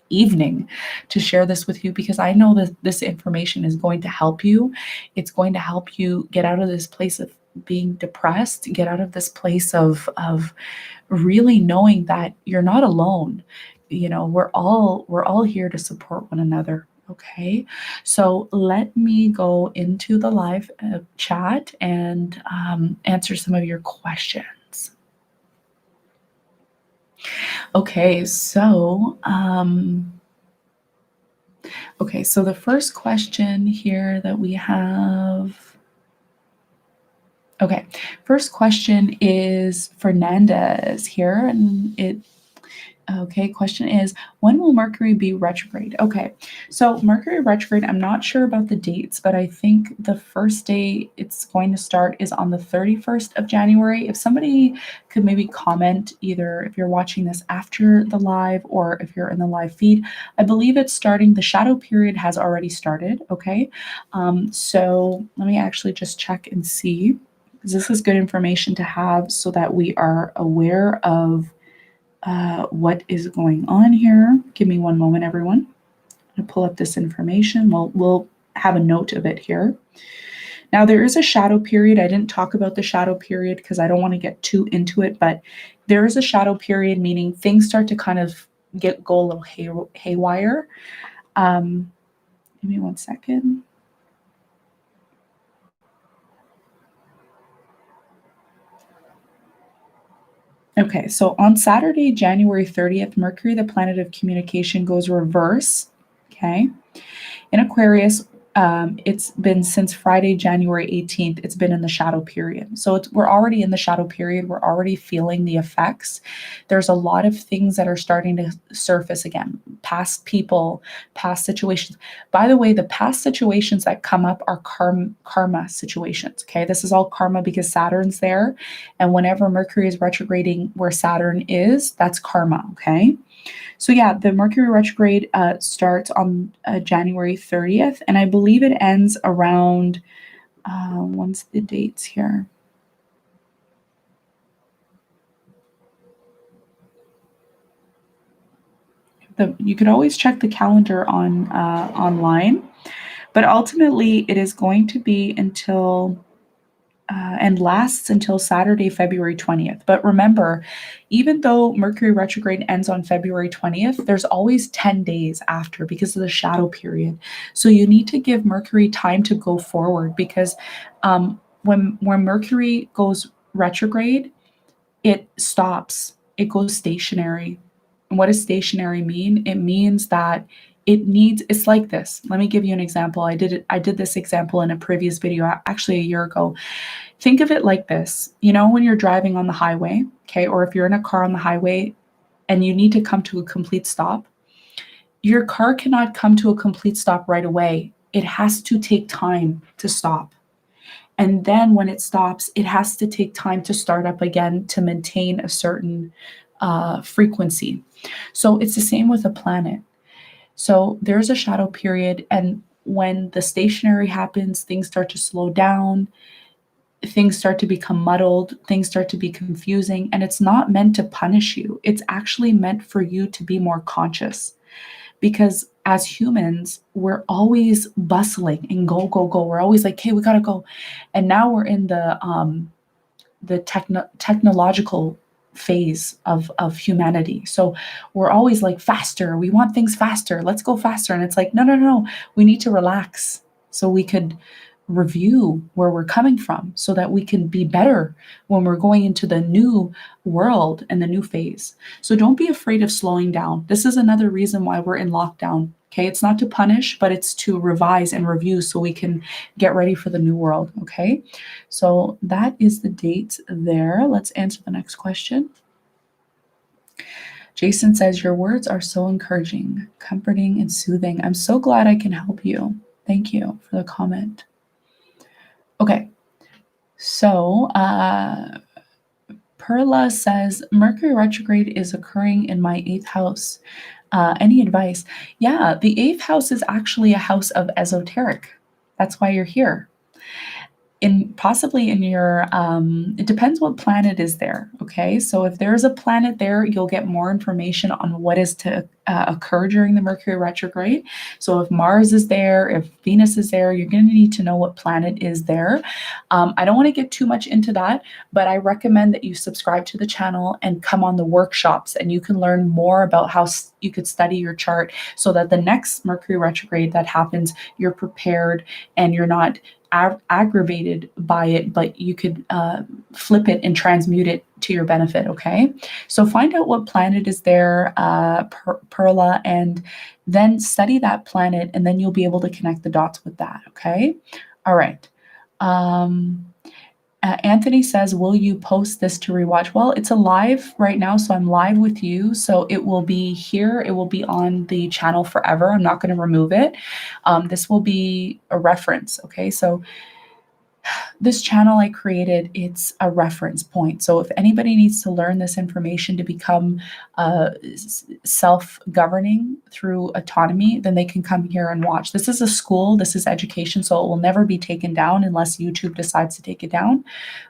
evening to share this with you because I know that this information is going to help you. It's going to help you get out of this place of being depressed, get out of this place of really knowing that you're not alone. You know, we're all here to support one another. Okay, so let me go into the live chat and answer some of your questions. Okay, so the first question here that we have. Okay, first question is Fernandez here, and question is, when will Mercury be retrograde? Okay, so Mercury retrograde, I'm not sure about the dates, but I think the first day it's going to start is on the 31st of January. If somebody could maybe comment, either if you're watching this after the live or if you're in the live feed, I believe it's starting, the shadow period has already started, okay? So let me actually just check and see, because this is good information to have so that we are aware of what is going on here. Give me one moment, everyone. I'm going to pull up this information. We'll have a note of it here. Now, there is a shadow period. I didn't talk about the shadow period because I don't want to get too into it, but there is a shadow period, meaning things start to kind of go a little haywire. Give me one second. Okay, so on Saturday, January 30th, Mercury, the planet of communication, goes reverse. Okay. In Aquarius, it's been since Friday, January 18th, it's been in the shadow period. So we're already in the shadow period. We're already feeling the effects. There's a lot of things that are starting to surface again. Past people, past situations. By the way, the past situations that come up are karma situations. Okay. This is all karma because Saturn's there. And whenever Mercury is retrograding where Saturn is, that's karma. Okay. So yeah, the Mercury retrograde starts on January 30th, and I believe it ends around, what's the dates here? You could always check the calendar on online, but ultimately it is going to be until and lasts until Saturday, February 20th. But remember, even though Mercury retrograde ends on February 20th, there's always 10 days after because of the shadow period. So you need to give Mercury time to go forward because when Mercury goes retrograde, it stops, it goes stationary. And what does stationary mean? It means that it's like this. Let me give you an example. I did this example in a previous video, actually a year ago. Think of it like this. You know, when you're driving on the highway, okay, or if you're in a car on the highway and you need to come to a complete stop, your car cannot come to a complete stop right away. It has to take time to stop. And then when it stops, it has to take time to start up again to maintain a certain frequency. So it's the same with a planet. So there's a shadow period, and when the stationary happens, things start to slow down, things start to become muddled, things start to be confusing, and it's not meant to punish you. It's actually meant for you to be more conscious. Because as humans, we're always bustling and go, go, go. We're always like, hey, we gotta go. And now we're in the technological phase of humanity. So we're always like faster. We want things faster. Let's go faster. And it's like, no. We need to relax so we could review where we're coming from so that we can be better when we're going into the new world and the new phase. So don't be afraid of slowing down. This is another reason why we're in lockdown. Okay, it's not to punish, but it's to revise and review so we can get ready for the new world. Okay, so that is the date there. Let's answer the next question. Jason says, your words are so encouraging, comforting, and soothing. I'm so glad I can help you. Thank you for the comment. Okay, so Perla says, Mercury retrograde is occurring in my 8th house. Any advice? Yeah, the 8th house is actually a house of esoteric. That's why you're here. Possibly in your, it depends what planet is there, okay? So if there's a planet there, you'll get more information on what is to occur during the Mercury retrograde. So if Mars is there, if Venus is there, you're going to need to know what planet is there. I don't want to get too much into that, but I recommend that you subscribe to the channel and come on the workshops, and you can learn more about how you could study your chart so that the next Mercury retrograde that happens, you're prepared and you're not aggravated by it, but you could flip it and transmute it to your benefit. Okay, so find out what planet is there, Perla, and then study that planet, and then you'll be able to connect the dots with that. Okay, all right. Anthony says, will you post this to rewatch? Well, it's a live right now, so I'm live with you. So it will be here. It will be on the channel forever. I'm not going to remove it. This will be a reference. Okay, so this channel I created, it's a reference point. So if anybody needs to learn this information to become self-governing through autonomy, then they can come here and watch. This is a school, this is education, so it will never be taken down unless YouTube decides to take it down.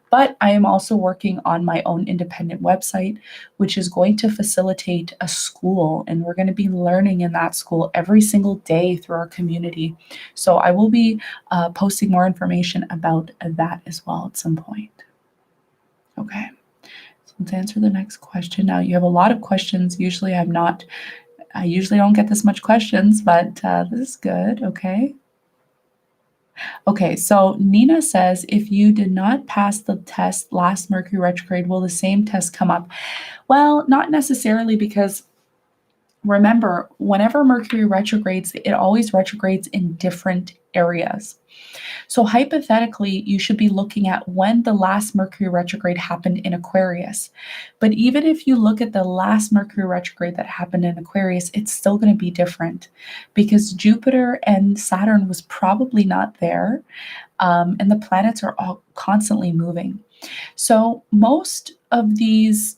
But I am also working on my own independent website, which is going to facilitate a school, and we're going to be learning in that school every single day through our community. So I will be posting more information about that as well at some point. Okay, so let's answer the next question. Now you have a lot of questions. Usually I usually don't get this much questions, but this is good. Okay, so Nina says, if you did not pass the test last Mercury retrograde, will the same test come up? Well, not necessarily, because remember, whenever Mercury retrogrades, it always retrogrades in different areas. So hypothetically, you should be looking at when the last Mercury retrograde happened in Aquarius. But even if you look at the last Mercury retrograde that happened in Aquarius, it's still going to be different because Jupiter and Saturn was probably not there, and the planets are all constantly moving. So most of these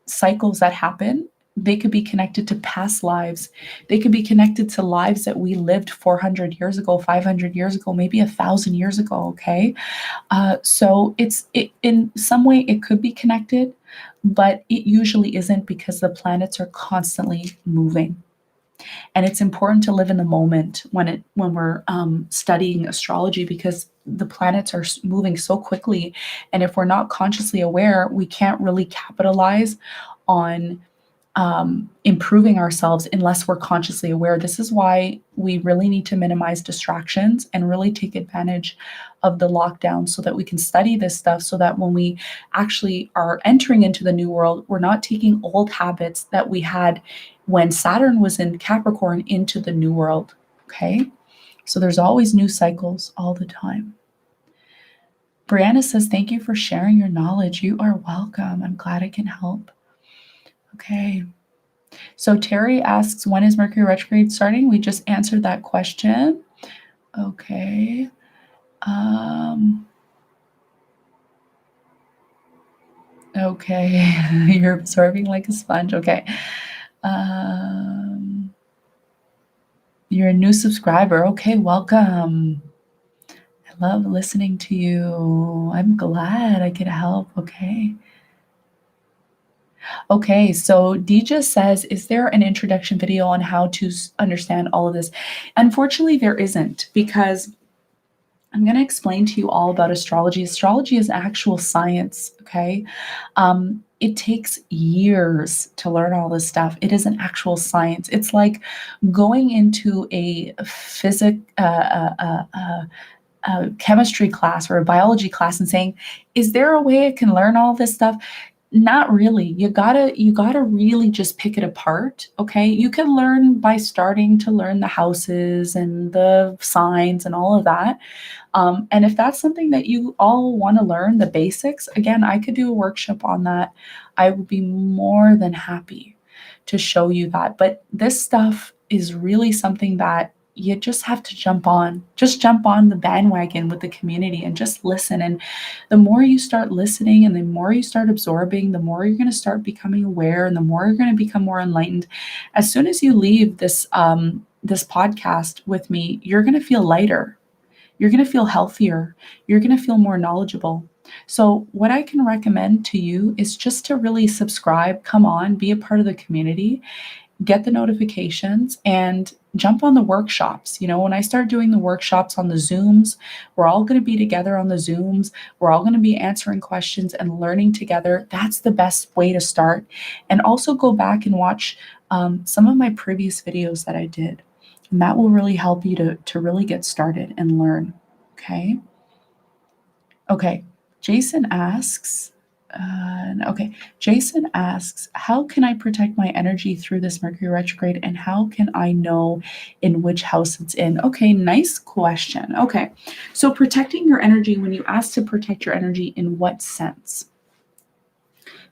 cycles that happen, they could be connected to past lives. They could be connected to lives that we lived 400 years ago, 500 years ago, maybe 1,000 years ago, okay? So in some way it could be connected, but it usually isn't because the planets are constantly moving. And it's important to live in the moment when we're studying astrology, because the planets are moving so quickly. And if we're not consciously aware, we can't really capitalize on improving ourselves unless we're consciously aware. This is why we really need to minimize distractions and really take advantage of the lockdown so that we can study this stuff, so that when we actually are entering into the new world, we're not taking old habits that we had when Saturn was in Capricorn into the new world. Okay, so there's always new cycles all the time. Brianna says, thank you for sharing your knowledge. You are welcome. I'm glad I can help. Okay, so Terry asks, when is Mercury retrograde starting? We just answered that question. Okay. Okay, you're absorbing like a sponge. Okay. You're a new subscriber. Okay, welcome. I love listening to you. I'm glad I could help. Okay. Okay, so Dija says, is there an introduction video on how to understand all of this? Unfortunately, there isn't, because I'm going to explain to you all about astrology. Astrology is actual science, okay? It takes years to learn all this stuff. It is an actual science. It's like going into a chemistry class or a biology class and saying, "Is there a way I can learn all this stuff?" Not really. You gotta really just pick it apart, okay? You can learn by starting to learn the houses and the signs and all of that. And if that's something that you all want to learn, the basics, again, I could do a workshop on that. I would be more than happy to show you that. But this stuff is really something that you just have to jump on. Just jump on the bandwagon with the community and just listen. And the more you start listening and the more you start absorbing, the more you're going to start becoming aware and the more you're going to become more enlightened. As soon as you leave this podcast with me, you're going to feel lighter, you're going to feel healthier, you're going to feel more knowledgeable. So, what I can recommend to you is just to really subscribe, come on, be a part of the community, get the notifications, and jump on the workshops. When I start doing the workshops on the Zooms, we're all going to be together on the Zooms. We're all going to be answering questions and learning together. That's the best way to start. And also go back and watch some of my previous videos that I did. And that will really help you to really get started and learn. Okay. Okay. Jason asks, Jason asks, how can I protect my energy through this Mercury retrograde and how can I know in which house it's in? Okay, nice question. Okay. So protecting your energy, when you ask to protect your energy, in what sense?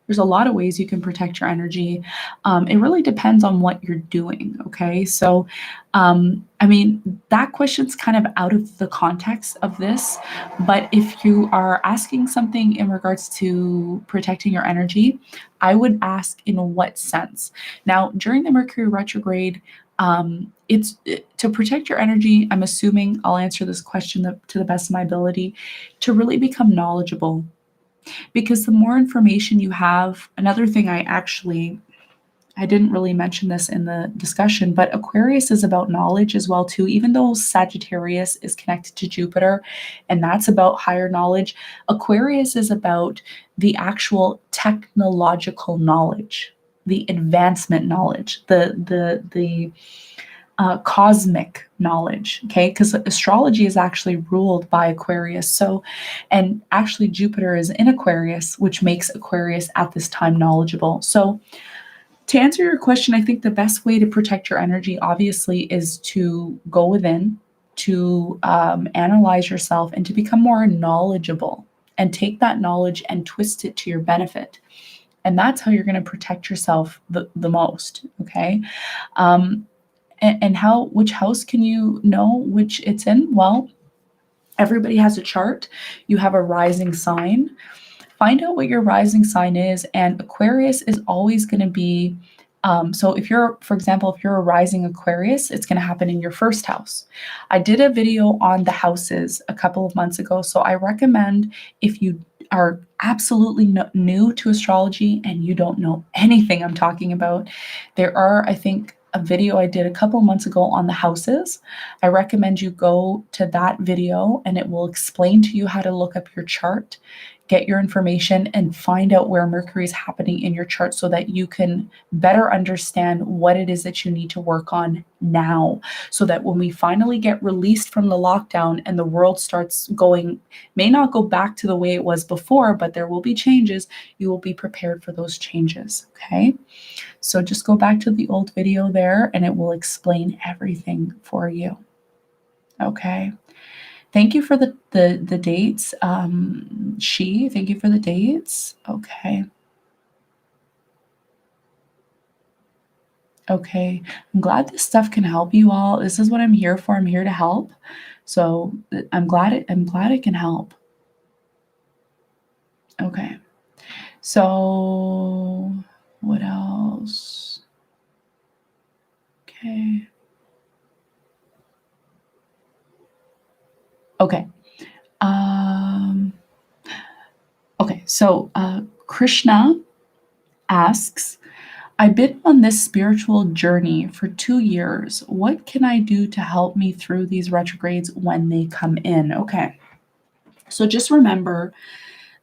There's a lot of ways you can protect your energy. It really depends on what you're doing. Okay. So, I mean, that question's kind of out of the context of this. But if you are asking something in regards to protecting your energy, I would ask in what sense. Now, during the Mercury retrograde, it's to protect your energy. I'm assuming I'll answer this question to the best of my ability, to really become knowledgeable, because the more information you have, another thing I didn't really mention this in the discussion, but Aquarius is about knowledge as well too. Even though Sagittarius is connected to Jupiter and that's about higher knowledge, Aquarius is about the actual technological knowledge, the advancement knowledge, the cosmic knowledge, okay? Because astrology is actually ruled by Aquarius. So, and actually, Jupiter is in Aquarius, which makes Aquarius at this time knowledgeable. So, to answer your question, I think the best way to protect your energy, obviously, is to go within, to analyze yourself, and to become more knowledgeable and take that knowledge and twist it to your benefit. And that's how you're going to protect yourself the most, okay? And how, which house can you know which it's in? Well, everybody has a chart. You have a rising sign. Find out what your rising sign is. And Aquarius is always going to be, so if you're, for example, if you're a rising Aquarius, it's going to happen in your first house. I did a video on the houses a couple of months ago. So I recommend, if you are absolutely new to astrology and you don't know anything I'm talking about, there are, I think, a video I did a couple months ago on the houses. I recommend you go to that video and it will explain to you how to look up your chart, get your information, and find out where Mercury is happening in your chart so that you can better understand what it is that you need to work on now. So that when we finally get released from the lockdown and the world starts going, may not go back to the way it was before, but there will be changes, you will be prepared for those changes. Okay. So just go back to the old video there and it will explain everything for you. Okay. Thank you for the dates. Thank you for the dates. Okay. Okay. I'm glad this stuff can help you all. This is what I'm here for. I'm here to help. So I'm glad it can help. Okay. So what else? Okay. Okay. Okay. So Krishna asks, I've been on this spiritual journey for 2 years. What can I do to help me through these retrogrades when they come in? Okay. So just remember,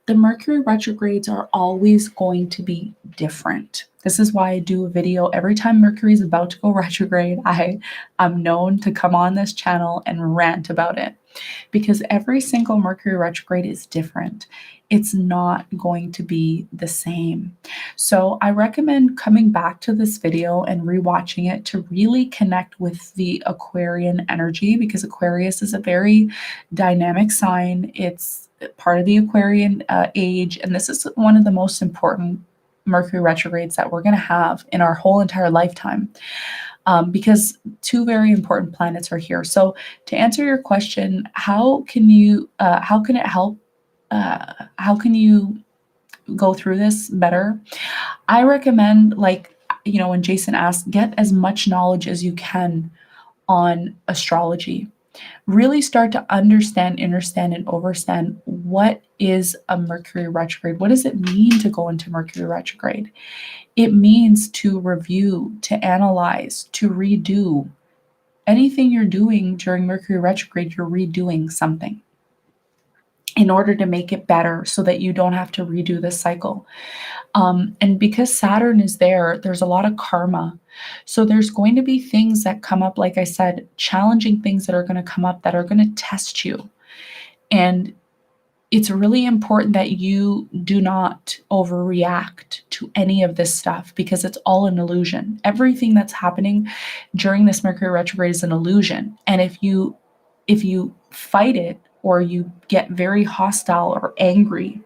the Mercury retrogrades are always going to be different. This is why I do a video every time Mercury is about to go retrograde. I'm known to come on this channel and rant about it because every single Mercury retrograde is different. It's not going to be the same. So I recommend coming back to this video and rewatching it to really connect with the Aquarian energy, because Aquarius is a very dynamic sign. It's part of the Aquarian age, and this is one of the most important Mercury retrogrades that we're going to have in our whole entire lifetime, because two very important planets are here. So to answer your question, how can it help? How can you go through this better? I recommend, like, when Jason asked, get as much knowledge as you can on astrology. Really start to understand, understand, and overstand what is a Mercury retrograde. What does it mean to go into Mercury retrograde? It means to review, to analyze, to redo. Anything you're doing during Mercury retrograde, you're redoing something in order to make it better so that you don't have to redo this cycle. And because Saturn is there, there's a lot of karma. So there's going to be things that come up, like I said, challenging things that are going to come up that are going to test you. And it's really important that you do not overreact to any of this stuff, because it's all an illusion. Everything that's happening during this Mercury retrograde is an illusion. And if you fight it, or you get very hostile or angry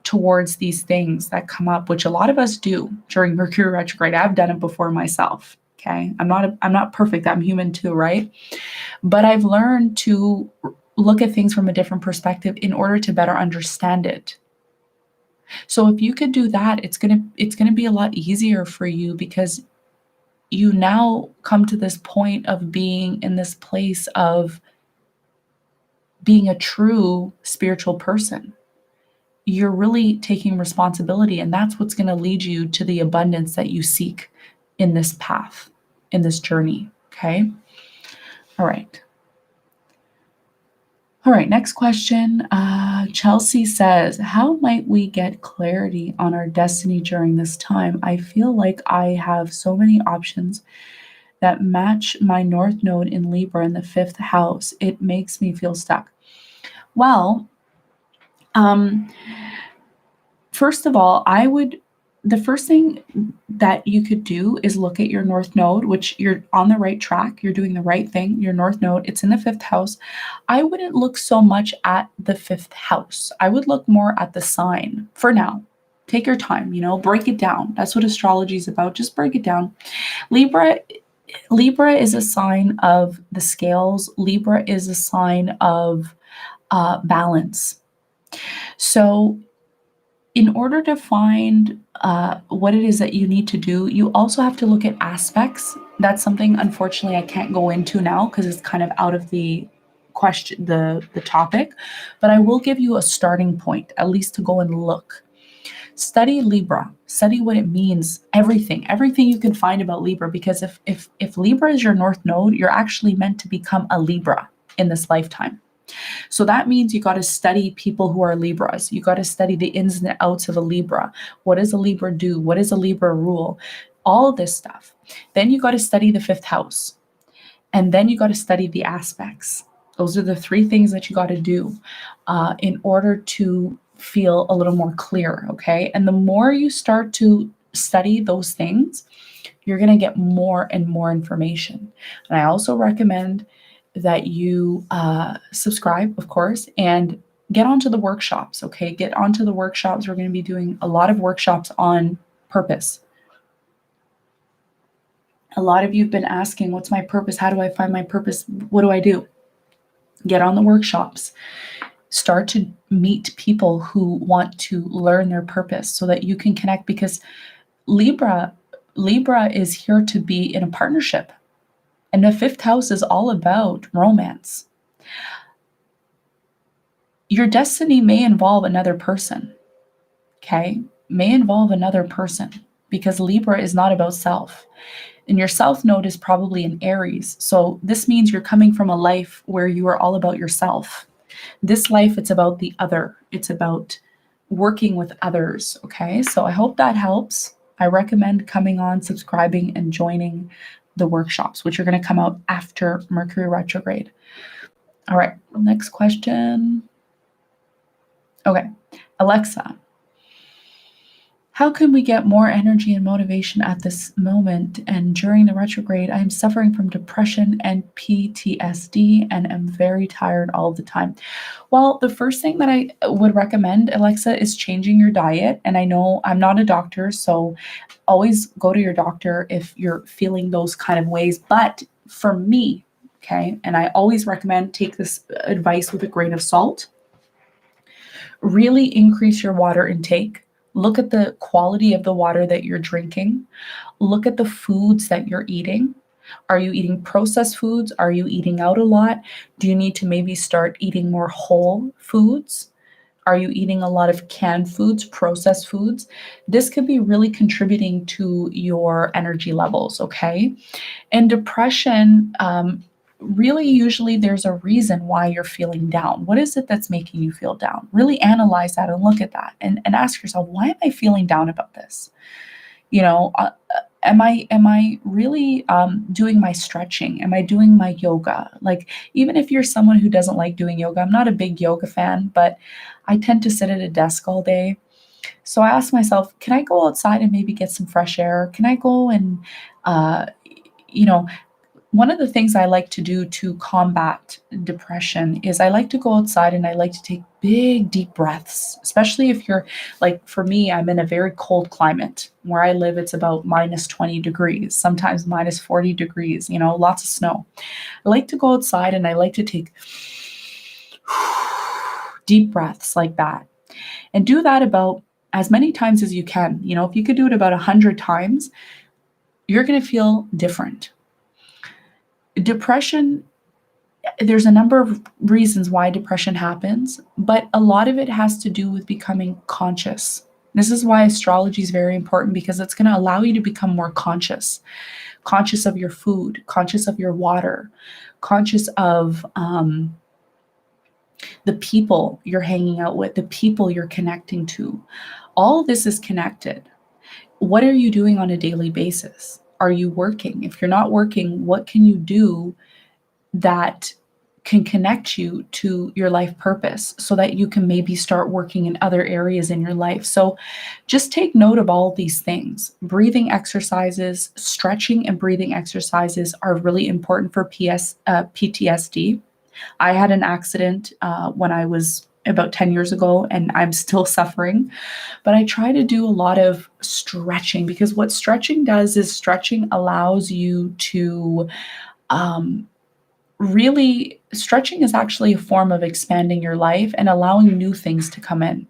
towards these things that come up, which a lot of us do during Mercury retrograde. I've done it before myself. Okay. I'm not perfect. I'm human too, right? But I've learned to look at things from a different perspective in order to better understand it. So if you could do that, it's gonna be a lot easier for you, because you now come to this point of being in this place of being a true spiritual person. You're really taking responsibility, and that's what's going to lead you to the abundance that you seek in this path, in this journey. Okay. All right. Next question. Chelsea says, how might we get clarity on our destiny during this time? I feel like I have so many options that match my North Node in Libra in the 5th house. It makes me feel stuck. Well, first of all, the first thing that you could do is look at your North Node, which you're on the right track. You're doing the right thing. Your North Node, it's in the 5th house. I wouldn't look so much at the 5th house. I would look more at the sign for now. Take your time, break it down. That's what astrology is about. Just break it down. Libra is a sign of the scales. Libra is a sign of balance. So in order to find what it is that you need to do, you also have to look at aspects. That's something, unfortunately, I can't go into now because it's kind of out of the question, the topic, but I will give you a starting point, at least to go and look. Study Libra, study what it means, everything you can find about Libra, because if Libra is your North Node, you're actually meant to become a Libra in this lifetime. So that means you got to study people who are Libras. You got to study the ins and outs of a Libra. What does a Libra do? What is a Libra rule? All of this stuff. Then you got to study the 5th house. And then you got to study the aspects. Those are the 3 things that you got to do in order to feel a little more clear, okay? And the more you start to study those things, you're going to get more and more information. And I also recommend that you subscribe, of course, and get onto the workshops, okay? Get onto the workshops. We're going to be doing a lot of workshops on purpose. A lot of you have been asking, what's my purpose? How do I find my purpose? What do I do? Get on the workshops. Start to meet people who want to learn their purpose so that you can connect, because Libra is here to be in a partnership. And the 5th house is all about romance. Your destiny may involve another person, okay? May involve another person. because Libra is not about self. And your self node is probably in Aries. So this means you're coming from a life where you are all about yourself. This life, it's about the other. It's about working with others. Okay. So I hope that helps. I recommend coming on, subscribing, and joining the workshops, which are going to come out after Mercury retrograde. All right. Next question. Okay. Alexa, how can we get more energy and motivation at this moment and during the retrograde? I am suffering from depression and PTSD and am very tired all the time. Well, the first thing that I would recommend, Alexa, is changing your diet. And I know I'm not a doctor, so always go to your doctor if you're feeling those kind of ways. But for me, okay, and I always recommend take this advice with a grain of salt. Really increase your water intake. Look at the quality of the water that you're drinking. Look at the foods that you're eating. Are you eating processed foods? Are you eating out a lot? Do you need to maybe start eating more whole foods? Are you eating a lot of canned foods, processed foods? This could be really contributing to your energy levels, okay? And depression, really, usually there's a reason why you're feeling down. What is it that's making you feel down? Really analyze that and look at that and ask yourself, why am I feeling down about this? Am I really doing my stretching? Am I doing my yoga? Like, even if you're someone who doesn't like doing yoga, I'm not a big yoga fan, but I tend to sit at a desk all day. So I ask myself, can I go outside and maybe get some fresh air? Can I go and, uh, you know, one of the things I like to do to combat depression is I like to go outside and I like to take big, deep breaths, especially if you're like, for me, I'm in a very cold climate. Where I live, it's about minus 20 degrees, sometimes minus 40 degrees, lots of snow. I like to go outside and I like to take deep breaths like that and do that about as many times as you can. If you could do it about 100 times, you're going to feel different. Depression, there's a number of reasons why depression happens, but a lot of it has to do with becoming conscious. This is why astrology is very important, because it's going to allow you to become more conscious of your food, conscious of your water, conscious of the people you're hanging out with, the people you're connecting to. All this is connected. What are you doing on a daily basis? Are you working? If you're not working, what can you do that can connect you to your life purpose so that you can maybe start working in other areas in your life? So just take note of all of these things. Breathing exercises, stretching and breathing exercises are really important for PTSD. I had an accident when I was about 10 years ago, and I'm still suffering. But I try to do a lot of stretching, because what stretching does is stretching allows you to stretching is actually a form of expanding your life and allowing new things to come in.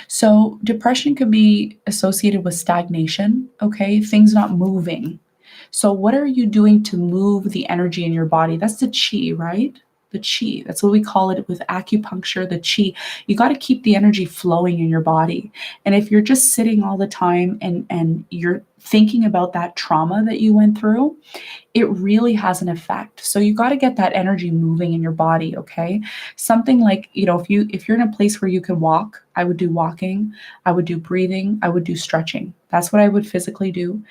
So depression could be associated with stagnation, okay? Things not moving. So what are you doing to move the energy in your body? That's the chi, right? The chi. That's what we call it with acupuncture, the chi. You got to keep the energy flowing in your body. And if you're just sitting all the time and you're thinking about that trauma that you went through, it really has an effect. So you got to get that energy moving in your body, okay? Something like, if you're in a place where you can walk, I would do walking, I would do breathing, I would do stretching. That's what I would physically do.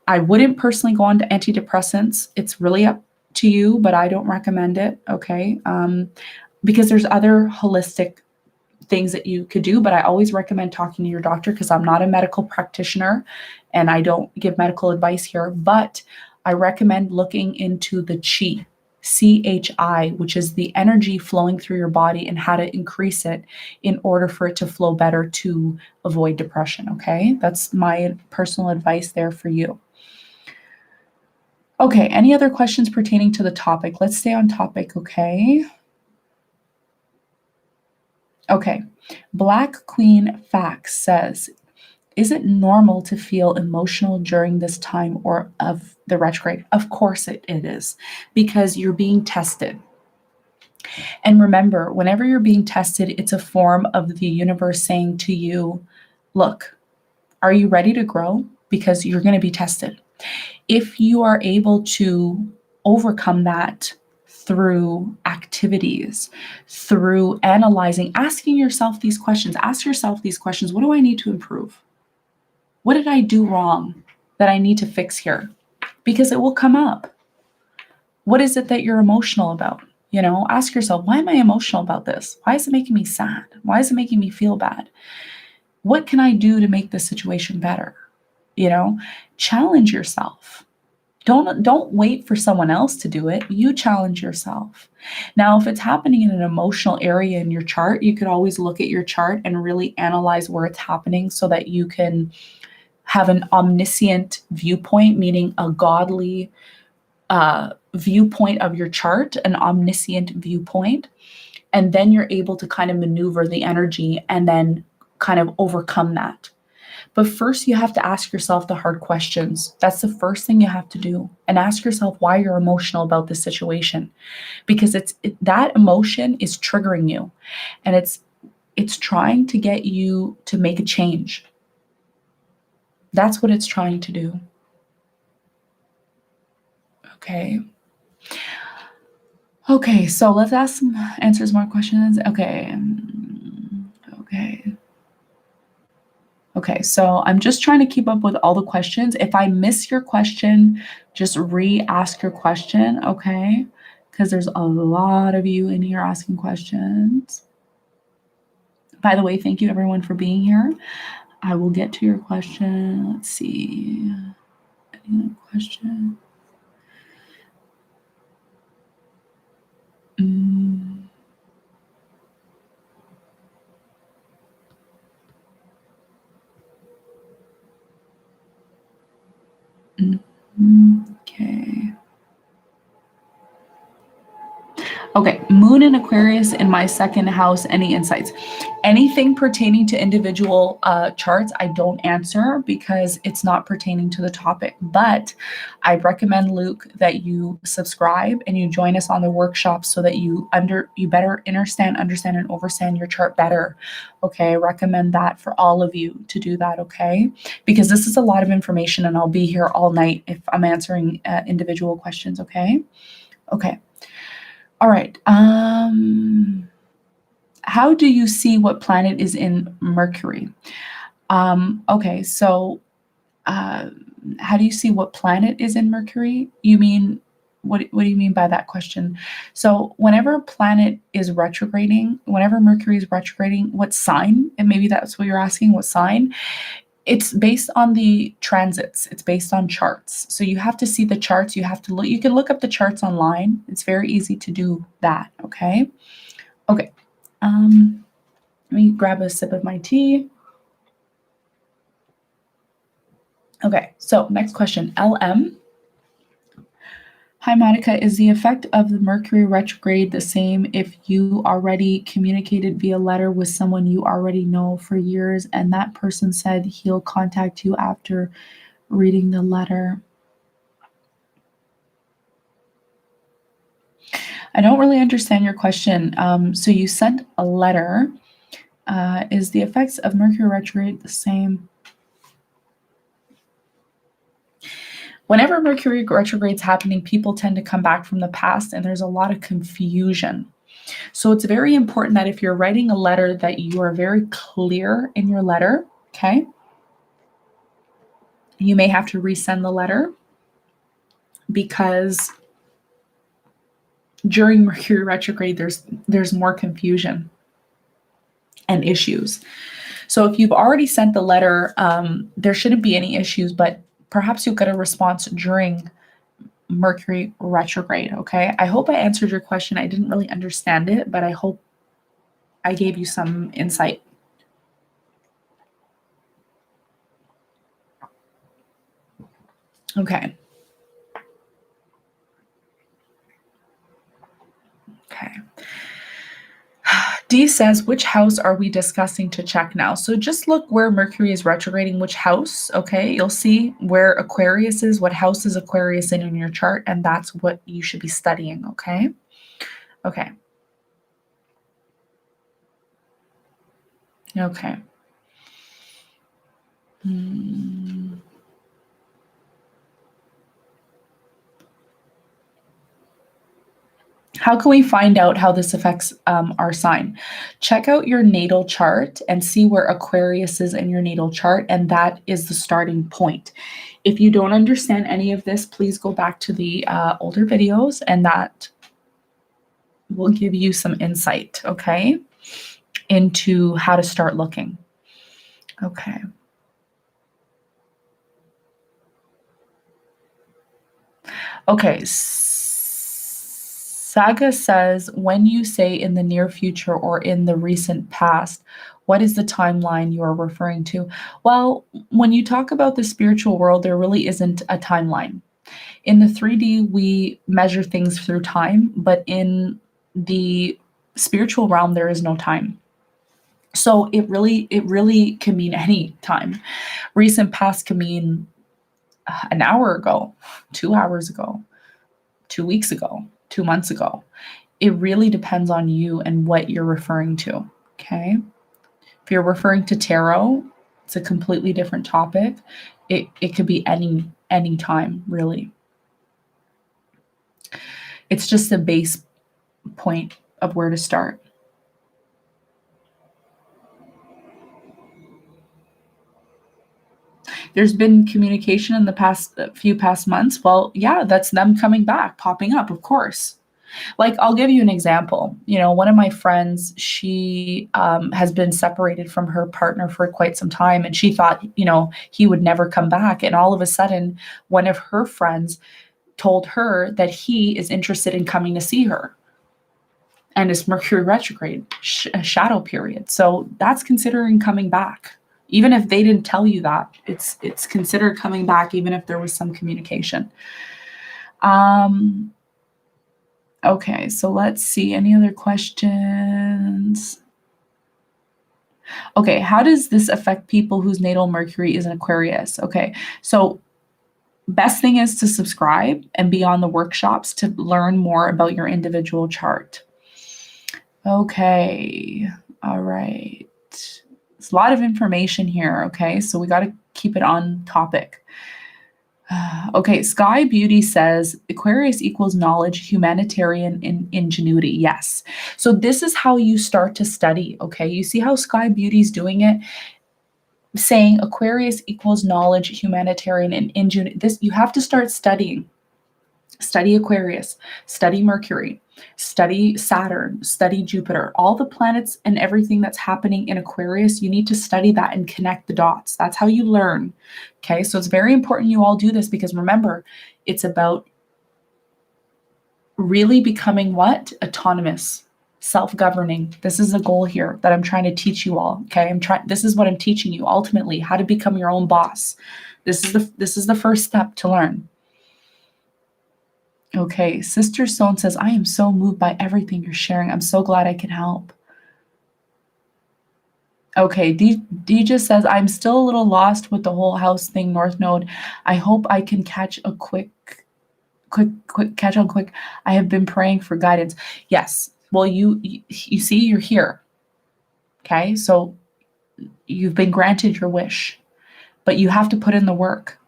I wouldn't personally go on to antidepressants. It's really up to you, but I don't recommend it, okay? Because there's other holistic things that you could do, but I always recommend talking to your doctor, because I'm not a medical practitioner and I don't give medical advice here, but I recommend looking into the chi, CHI, which is the energy flowing through your body, and how to increase it in order for it to flow better to avoid depression, okay? That's my personal advice there for you. Okay, any other questions pertaining to the topic? Let's stay on topic, okay? Okay, Black Queen Facts says, is it normal to feel emotional during this time or of the retrograde? Of course it is, because you're being tested. And remember, whenever you're being tested, it's a form of the universe saying to you, look, Are you ready to grow? Because you're going to be tested. If you are able to overcome that through activities, through analyzing, asking yourself these questions, ask yourself these questions. What do I need to improve? What did I do wrong that I need to fix here? Because it will come up. What is it that you're emotional about? You know, ask yourself, why am I emotional about this? Why is it making me sad? Why is it making me feel bad? What can I do to make this situation better? You know, challenge yourself. Don't wait for someone else to do it. You challenge yourself. Now, if it's happening in an emotional area in your chart, you could always look at your chart and really analyze where it's happening so that you can have an omniscient viewpoint, meaning a godly viewpoint of your chart, an omniscient viewpoint. And then you're able to kind of maneuver the energy and then kind of overcome that. But first, you have to ask yourself the hard questions. That's the first thing you have to do. And ask yourself why you're emotional about this situation. Because that emotion is triggering you. And it's trying to get you to make a change. That's what it's trying to do. Okay. Okay, so let's answer some more questions. Okay. Okay, so I'm just trying to keep up with all the questions. If I miss your question, just re-ask your question, okay? Because there's a lot of you in here asking questions. By the way, thank you everyone for being here. I will get to your question. Let's see. Any other question? Okay. Okay, Moon in Aquarius in my second house. Any insights? Anything pertaining to individual charts, I don't answer because it's not pertaining to the topic. But I recommend, Luke, that you subscribe and you join us on the workshops so that you better understand, and overstand your chart better. Okay, I recommend that for all of you to do that. Okay, because this is a lot of information, and I'll be here all night if I'm answering individual questions. Okay. Okay. All right. How do you see what planet is in Mercury? Okay, so how do you see what planet is in Mercury? You mean, what do you mean by that question? So whenever a planet is retrograding, whenever Mercury is retrograding, what sign? And maybe that's what you're asking, what sign? It's based on the transits. It's based on charts. So you have to see the charts. You have to look. You can look up the charts online. It's very easy to do that. Okay. Okay. Let me grab a sip of my tea. Okay. So next question. LM. Hi, Monica. Is the effect of the Mercury retrograde the same if you already communicated via letter with someone you already know for years and that person said he'll contact you after reading the letter? I don't really understand your question. So you sent a letter. Is the effects of Mercury retrograde the same? Whenever Mercury retrograde is happening, people tend to come back from the past and there's a lot of confusion. So it's very important that if you're writing a letter that you are very clear in your letter, okay? You may have to resend the letter because during Mercury retrograde, there's more confusion and issues. So if you've already sent the letter, there shouldn't be any issues, but perhaps you'll get a response during Mercury retrograde, okay? I hope I answered your question. I didn't really understand it, but I hope I gave you some insight. Okay. Okay. D says, which house are we discussing to check now? So just look where Mercury is retrograding, which house, okay? You'll see where Aquarius is, what house is Aquarius in your chart, and that's what you should be studying, okay? Okay. Okay. How can we find out how this affects our sign? Check out your natal chart and see where Aquarius is in your natal chart, and that is the starting point. If you don't understand any of this, please go back to the older videos, and that will give you some insight, okay, into how to start looking. Okay. Okay. Saga says, when you say in the near future or in the recent past, what is the timeline you are referring to? Well, when you talk about the spiritual world, there really isn't a timeline. In the 3D, we measure things through time, but in the spiritual realm, there is no time. So it really can mean any time. Recent past can mean an hour ago, 2 hours ago, 2 weeks ago, 2 months ago. It really depends on you and what you're referring to. Okay. If you're referring to tarot, it's a completely different topic. It could be any time, really. It's just a base point of where to start. There's been communication in the past few months. Well, yeah, that's them coming back, popping up, of course. Like, I'll give you an example. You know, one of my friends, she has been separated from her partner for quite some time, and she thought, you know, he would never come back. And all of a sudden, one of her friends told her that he is interested in coming to see her. And it's Mercury retrograde, a shadow period. So that's considering coming back. Even if they didn't tell you that, it's considered coming back, even if there was some communication. Okay, so let's see. Any other questions? Okay, how does this affect people whose natal Mercury is in Aquarius? Okay, so best thing is to subscribe and be on the workshops to learn more about your individual chart. Okay, all right. There's a lot of information here, okay? So we got to keep it on topic. Okay, Sky Beauty says Aquarius equals knowledge, humanitarian, and ingenuity. Yes. So this is how you start to study, okay? You see how Sky Beauty's doing it? Saying Aquarius equals knowledge, humanitarian, and ingenuity. This, you have to start studying. Study Aquarius, study Mercury, study Saturn, study Jupiter, all the planets and everything that's happening in Aquarius. You need to study that and connect the dots. That's how you learn. Okay, so it's very important you all do this, because remember, it's about really becoming what? Autonomous, self-governing. This is the goal here that I'm trying to teach you all. Okay, this is what I'm teaching you ultimately, how to become your own boss. This is the first step to learn. Okay, Sister Stone says, I am so moved by everything you're sharing. I'm so glad I can help. Okay, D just says, I'm still a little lost with the whole house thing, North Node. I hope I can catch a quick. I have been praying for guidance. Yes, well, you see, you're here. Okay, so you've been granted your wish, but you have to put in the work,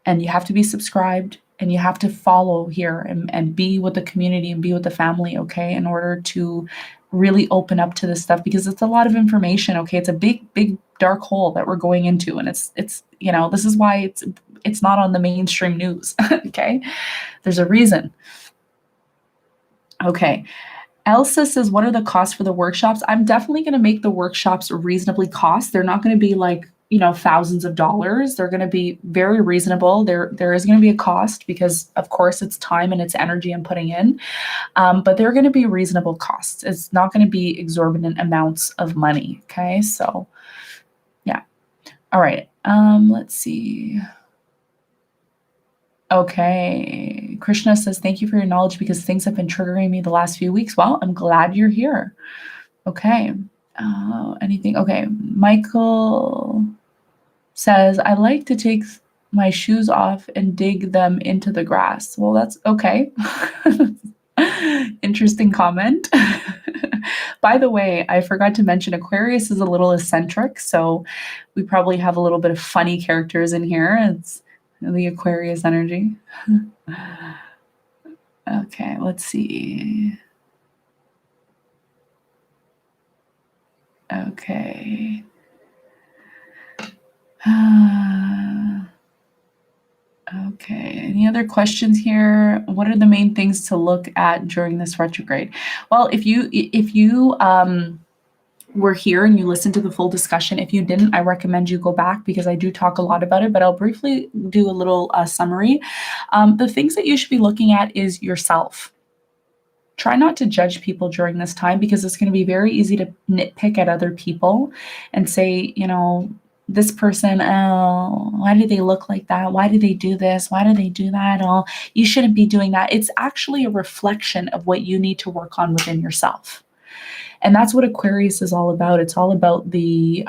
and you have to be subscribed, and you have to follow here and be with the community and be with the family, okay, in order to really open up to this stuff, because it's a lot of information, okay? It's a big dark hole that we're going into, and it's you know, this is why it's not on the mainstream news, okay? There's a reason. Okay. Elsa says, what are the costs for the workshops? I'm definitely going to make the workshops reasonably cost. They're not going to be like, you know, thousands of dollars. They're going to be very reasonable. There is going to be a cost, because of course it's time and it's energy I'm putting in, but they're going to be reasonable costs. It's not going to be exorbitant amounts of money. Okay, so yeah. All right. Let's see. Okay, Krishna says, thank you for your knowledge, because things have been triggering me the last few weeks. Well, I'm glad you're here. Okay. Anything? Okay. Michael says, I like to take my shoes off and dig them into the grass. Well, that's okay. Interesting comment. By the way, I forgot to mention Aquarius is a little eccentric, so we probably have a little bit of funny characters in here. It's the Aquarius energy. Okay, let's see. Okay. Okay, any other questions here? What are the main things to look at during this retrograde? Well, if you were here and you listened to the full discussion, if you didn't, I recommend you go back because I do talk a lot about it, but I'll briefly do a little summary. The things that you should be looking at is yourself. Try not to judge people during this time because it's going to be very easy to nitpick at other people and say, this person, oh, why do they look like that? Why do they do this? Why do they do that? Oh, you shouldn't be doing that. It's actually a reflection of what you need to work on within yourself. And that's what Aquarius is all about. It's all about the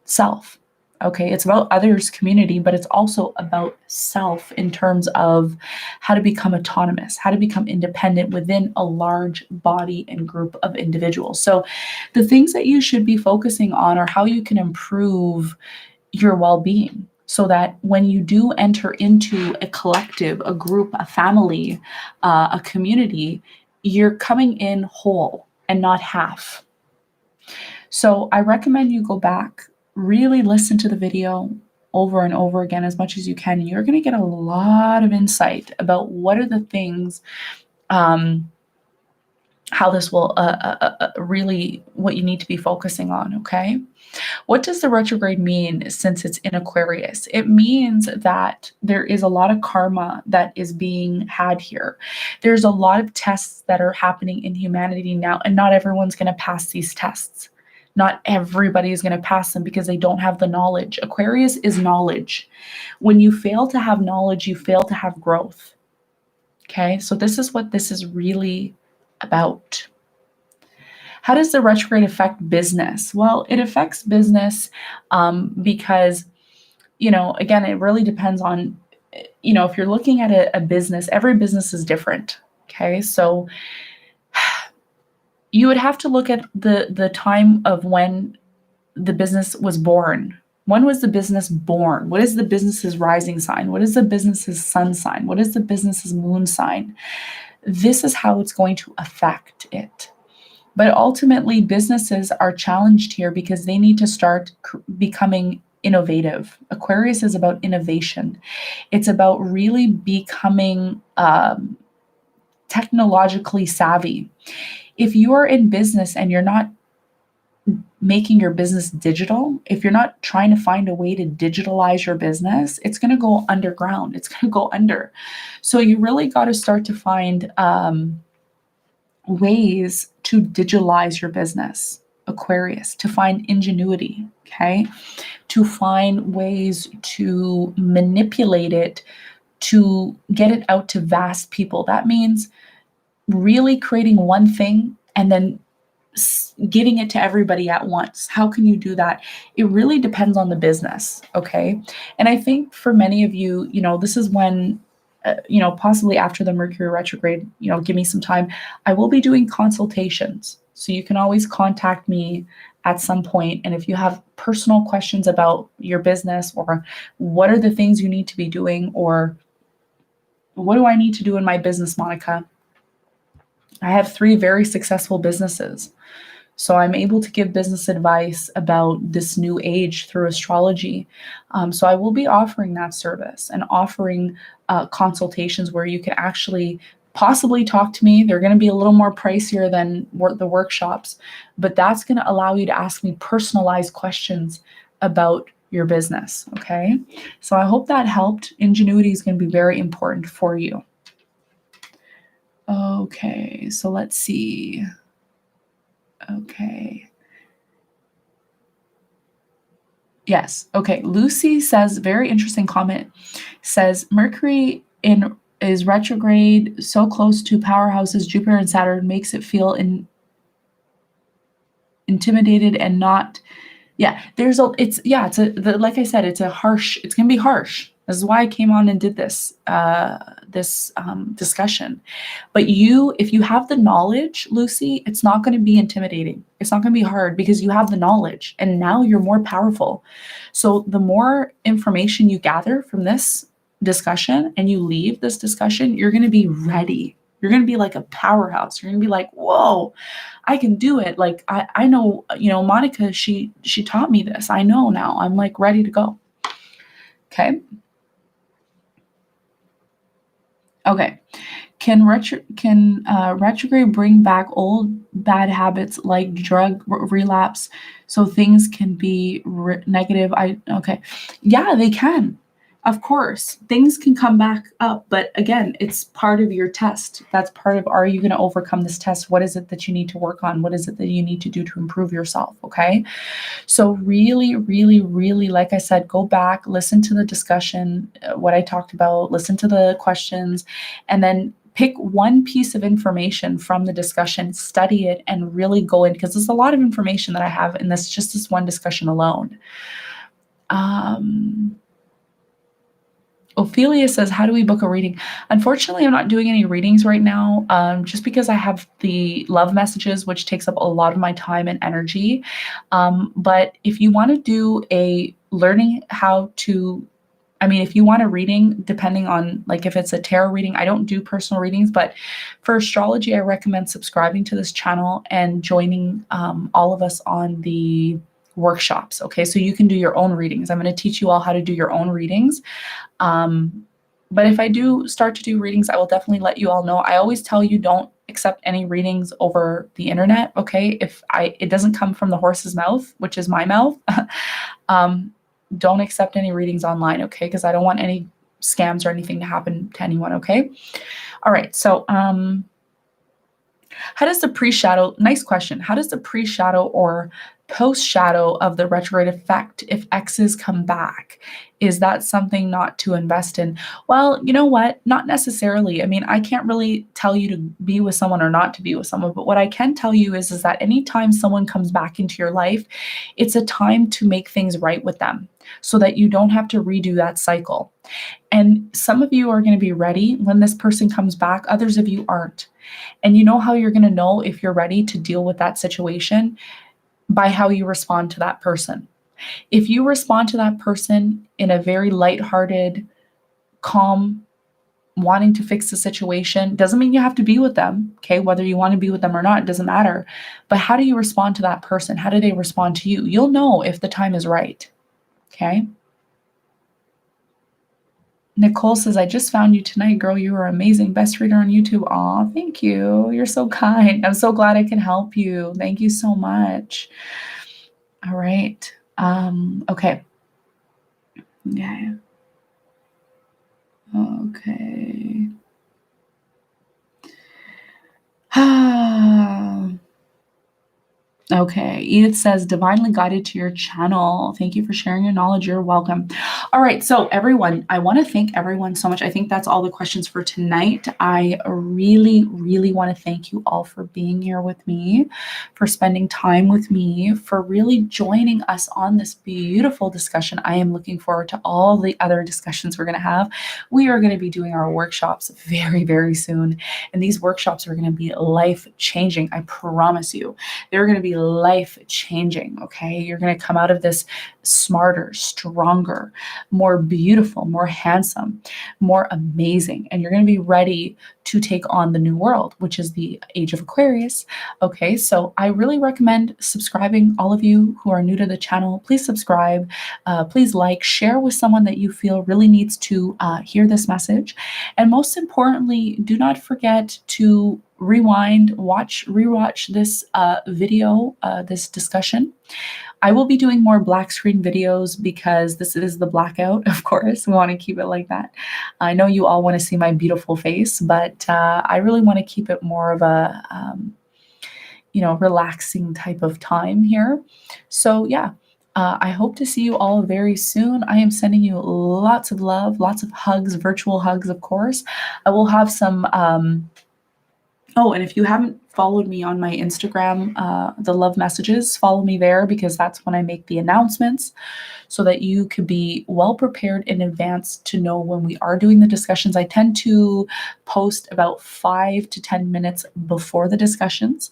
self. Okay, it's about others, community, but it's also about self in terms of how to become autonomous, how to become independent within a large body and group of individuals. So the things that you should be focusing on are how you can improve your well-being so that when you do enter into a collective, a group, a family, a community, you're coming in whole and not half. So I recommend you go back, really listen to the video over and over again as much as you can. You're going to get a lot of insight about what are the things, how this will really, what you need to be focusing on, okay? What does the retrograde mean since it's in Aquarius? It means that there is a lot of karma that is being had here. There's a lot of tests that are happening in humanity now, and not everyone's going to pass these tests. Not everybody is going to pass them because they don't have the knowledge. Aquarius is knowledge. When you fail to have knowledge, you fail to have growth. Okay, so this is what this is really about. How does the retrograde affect business? Well, it affects business because, again, it really depends on, if you're looking at a business, every business is different. Okay, so you would have to look at the time of when the business was born. When was the business born? What is the business's rising sign? What is the business's sun sign? What is the business's moon sign? This is how it's going to affect it. But ultimately, businesses are challenged here because they need to start becoming innovative. Aquarius is about innovation. It's about really becoming technologically savvy. If you are in business and you're not making your business digital, if you're not trying to find a way to digitalize your business, it's going to go underground. It's going to go under. So you really got to start to find ways to digitalize your business, Aquarius, to find ingenuity, okay? To find ways to manipulate it, to get it out to vast people. That means really creating one thing and then giving it to everybody at once. How can you do that? It really depends on the business, okay? And I think for many of you, this is when, possibly after the Mercury retrograde, give me some time. I will be doing consultations. So you can always contact me at some point. And if you have personal questions about your business or what are the things you need to be doing or what do I need to do in my business, Monica? I have 3 very successful businesses. So I'm able to give business advice about this new age through astrology. So I will be offering that service and offering consultations where you can actually possibly talk to me. They're going to be a little more pricier than the workshops, but that's going to allow you to ask me personalized questions about your business. Okay. So I hope that helped. Ingenuity is going to be very important for you. Okay. So let's see. Okay. Yes. Okay. Lucy says, very interesting comment, says Mercury is retrograde so close to powerhouses, Jupiter and Saturn makes it feel intimidated and not, yeah, like I said, it's going to be harsh. This is why I came on and did this discussion. But if you have the knowledge, Lucy, it's not going to be intimidating. It's not going to be hard because you have the knowledge and now you're more powerful. So the more information you gather from this discussion and you leave this discussion, you're going to be ready. You're going to be like a powerhouse. You're going to be like, whoa, I can do it. Like, I know, Monica, she taught me this. I know now. I'm like ready to go. Okay. Okay. Can retrograde bring back old bad habits like drug relapse so things can be negative? Okay. Yeah, they can. Of course, things can come back up, but again, it's part of your test. That's part of, are you going to overcome this test? What is it that you need to work on? What is it that you need to do to improve yourself? Okay. So really, really, really, like I said, go back, listen to the discussion, what I talked about, listen to the questions, and then pick one piece of information from the discussion, study it, and really go in, because there's a lot of information that I have in this one discussion alone. Ophelia says, how do we book a reading? Unfortunately, I'm not doing any readings right now, just because I have the love messages, which takes up a lot of my time and energy. But if you want to do if you want a reading, depending on like if it's a tarot reading, I don't do personal readings, but for astrology, I recommend subscribing to this channel and joining all of us on the workshops. Okay, so you can do your own readings. I'm going to teach you all how to do your own readings. But if I do start to do readings, I will definitely let you all know. I always tell you, don't accept any readings over the internet. Okay, it doesn't come from the horse's mouth, which is my mouth. Don't accept any readings online, okay? Because I don't want any scams or anything to happen to anyone, okay? All right, so how does the pre-shadow, nice question, how does the pre-shadow or post-shadow of the retrograde affect if exes come back? Is that something not to invest in? Well, you know what? Not necessarily. I mean, I can't really tell you to be with someone or not to be with someone, but what I can tell you is that anytime someone comes back into your life, it's a time to make things right with them so that you don't have to redo that cycle. And some of you are going to be ready when this person comes back, others of you aren't. And you know how you're going to know if you're ready to deal with that situation? By how you respond to that person. If you respond to that person in a very lighthearted, calm, wanting to fix the situation, doesn't mean you have to be with them, okay? Whether you want to be with them or not, it doesn't matter. But how do you respond to that person? How do they respond to you? You'll know if the time is right, okay? Nicole says, I just found you tonight, girl. You are amazing. Best reader on YouTube. Aw, thank you. You're so kind. I'm so glad I can help you. Thank you so much. All right. Okay. Yeah. Okay. Okay, Edith says, divinely guided to your channel. Thank you for sharing your knowledge. You're welcome. All right, so everyone, I want to thank everyone so much. I think that's all the questions for tonight. I really, really want to thank you all for being here with me, for spending time with me, for really joining us on this beautiful discussion. I am looking forward to all the other discussions we're going to have. We are going to be doing our workshops very, very soon, and these workshops are going to be life-changing. I promise you. They're going to be life-changing, okay? You're going to come out of this smarter, stronger, more beautiful, more handsome, more amazing, and you're going to be ready to take on the new world, which is the age of Aquarius, okay? So I really recommend subscribing. All of you who are new to the channel, please subscribe, please like, share with someone that you feel really needs to hear this message, and most importantly, do not forget to rewatch this video, this discussion. I will be doing more black screen videos because this is the blackout, of course. We want to keep it like that. I know you all want to see my beautiful face, but I really want to keep it more of a, relaxing type of time here. So yeah, I hope to see you all very soon. I am sending you lots of love, lots of hugs, virtual hugs, of course. I will have some, oh, and if you haven't followed me on my Instagram, the love messages, follow me there because that's when I make the announcements so that you could be well prepared in advance to know when we are doing the discussions. I tend to post about 5 to 10 minutes before the discussions.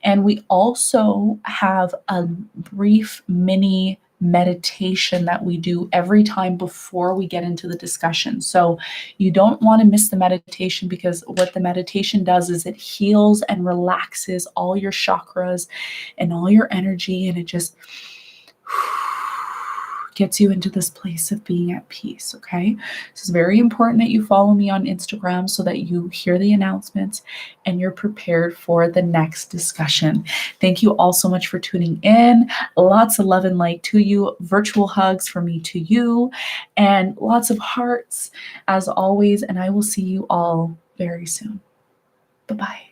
And we also have a brief mini meditation that we do every time before we get into the discussion. So you don't want to miss the meditation because what the meditation does is it heals and relaxes all your chakras and all your energy, and it just gets you into this place of being at peace. Okay. So it's very important that you follow me on Instagram so that you hear the announcements and you're prepared for the next discussion. Thank you all so much for tuning in. Lots of love and light to you, virtual hugs from me to you, and lots of hearts as always. And I will see you all very soon. Bye-bye.